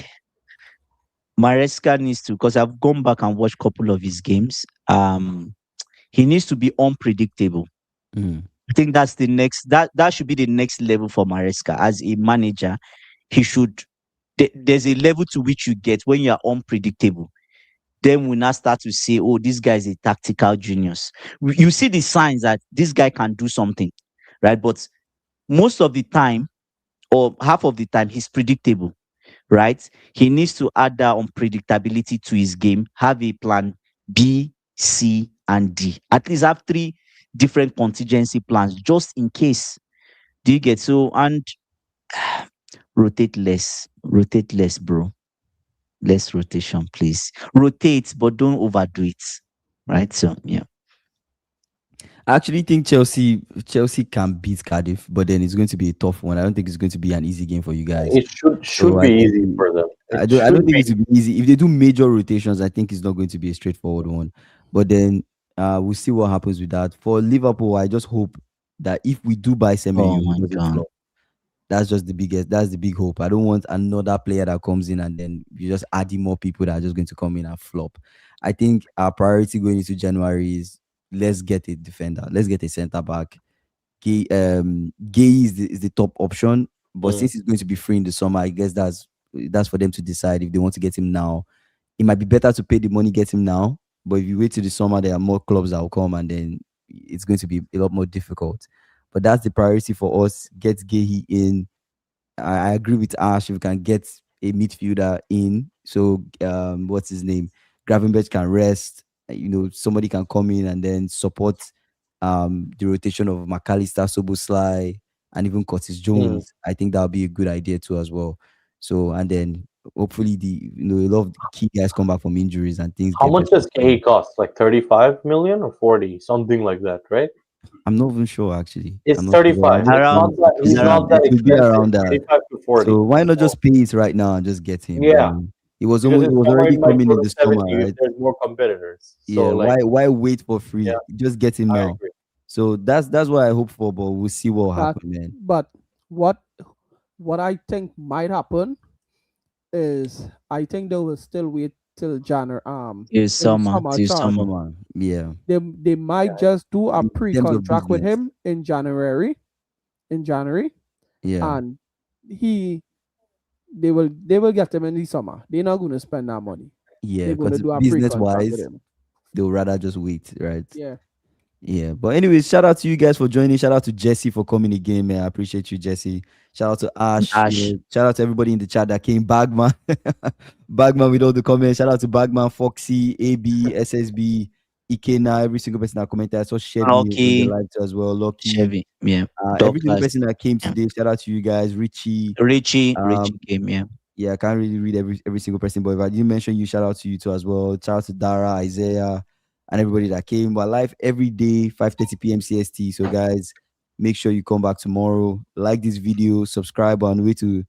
Maresca needs to, because I've gone back and watched a couple of his games. He needs to be unpredictable. Mm. I think that's the next that should be the next level for Maresca as a manager. He should there's a level to which you get when you are unpredictable. Then we now start to say, oh, this guy is a tactical genius. You see the signs that this guy can do something, right? But most of the time, or half of the time, he's predictable, right? He needs to add that unpredictability to his game, have a plan B, C, and D. At least have three different contingency plans just in case. Do you get so? And rotate less, bro. Less rotation, please. Rotate, but don't overdo it. Right? So, yeah. I actually think Chelsea can beat Cardiff, but then it's going to be a tough one. I don't think it's going to be an easy game for you guys. It should So be I easy think for them. It I don't should think be. it will be easy. If they do major rotations, I think it's not going to be a straightforward one. But then we'll see what happens with that. For Liverpool, I just hope that if we do buy Oh Semenyo, he my doesn't God. flop. That's just the biggest. That's the big hope. I don't want another player that comes in and then you just adding more people that are just going to come in and flop. I think our priority going into January is let's get a defender. Let's get a centre back. Gay is the top option, but Mm. since he's going to be free in the summer, I guess that's for them to decide if they want to get him now. It might be better to pay the money, get him now. But if you wait till the summer, there are more clubs that will come, and then it's going to be a lot more difficult. But that's the priority for us. Get Gay in. I agree with Ash. If we can get a midfielder in, so what's his name? Gravenberch can rest. somebody can come in and then support the rotation of McAllister, Soboslai, and even Curtis Mm. Jones. I think that would be a good idea too as well. So and then hopefully a lot of the key guys come back from injuries and things How get much better. does Kahi cost? Like 35 million or 40, something like that, right? I'm not even sure actually. I'm It's not sure. But I 35. know It's not Around that is he's around not it that will be expensive. around that. 35 to 40. So why not So just pay it right now and just get him? yeah, because It his was salary already might coming go in to the summer, 70 if right? there's more competitors. So Yeah. like, Why wait for yeah, free? Just get him I now. agree. So that's what I hope for, but we'll see what will That, happen, man. but what what I think might happen is I think they will still wait till January is in summer summer till summer. charge. Summer. Yeah. They might Yeah. just do a In terms of pre-contract with business. him in January, Yeah. and he they will get him in the summer. They're not going to spend that money. Yeah. They're going to Because do a business pre-contract with wise, him. they'll rather just wait, right? Yeah. Yeah, but anyways, shout out to you guys for joining. Shout out to Jesse for coming again, man. I appreciate you, Jesse. Shout out to Ash. Ash. Shout out to everybody in the chat that came. Bagman, Bagman with all the comments. Shout out to Bagman, Foxy, AB, SSB, Ikena, every single person that commented. I saw Chevy on the Lucky, live too as well. Lucky, Chevy, yeah. every single Doctors, person that came today. Shout out to you guys, Richie. Richie Um, came, yeah. yeah, I can't really read every single person, but if I didn't mention you, shout out to you too as well. Shout out to Dara, Isaiah, and everybody that came. We're live every day, 5:30 p.m. CST. So guys, make sure you come back tomorrow. Like this video, subscribe on the way to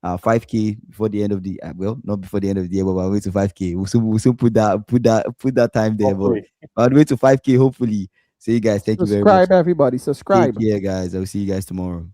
5K before the end of the well, not before the end of the year, but on the way to 5K. We'll soon put that time there, but Hopefully. on the way to 5K, hopefully. So you guys, thank you very much. Subscribe, everybody. Take Subscribe. care, guys. I'll see you guys tomorrow.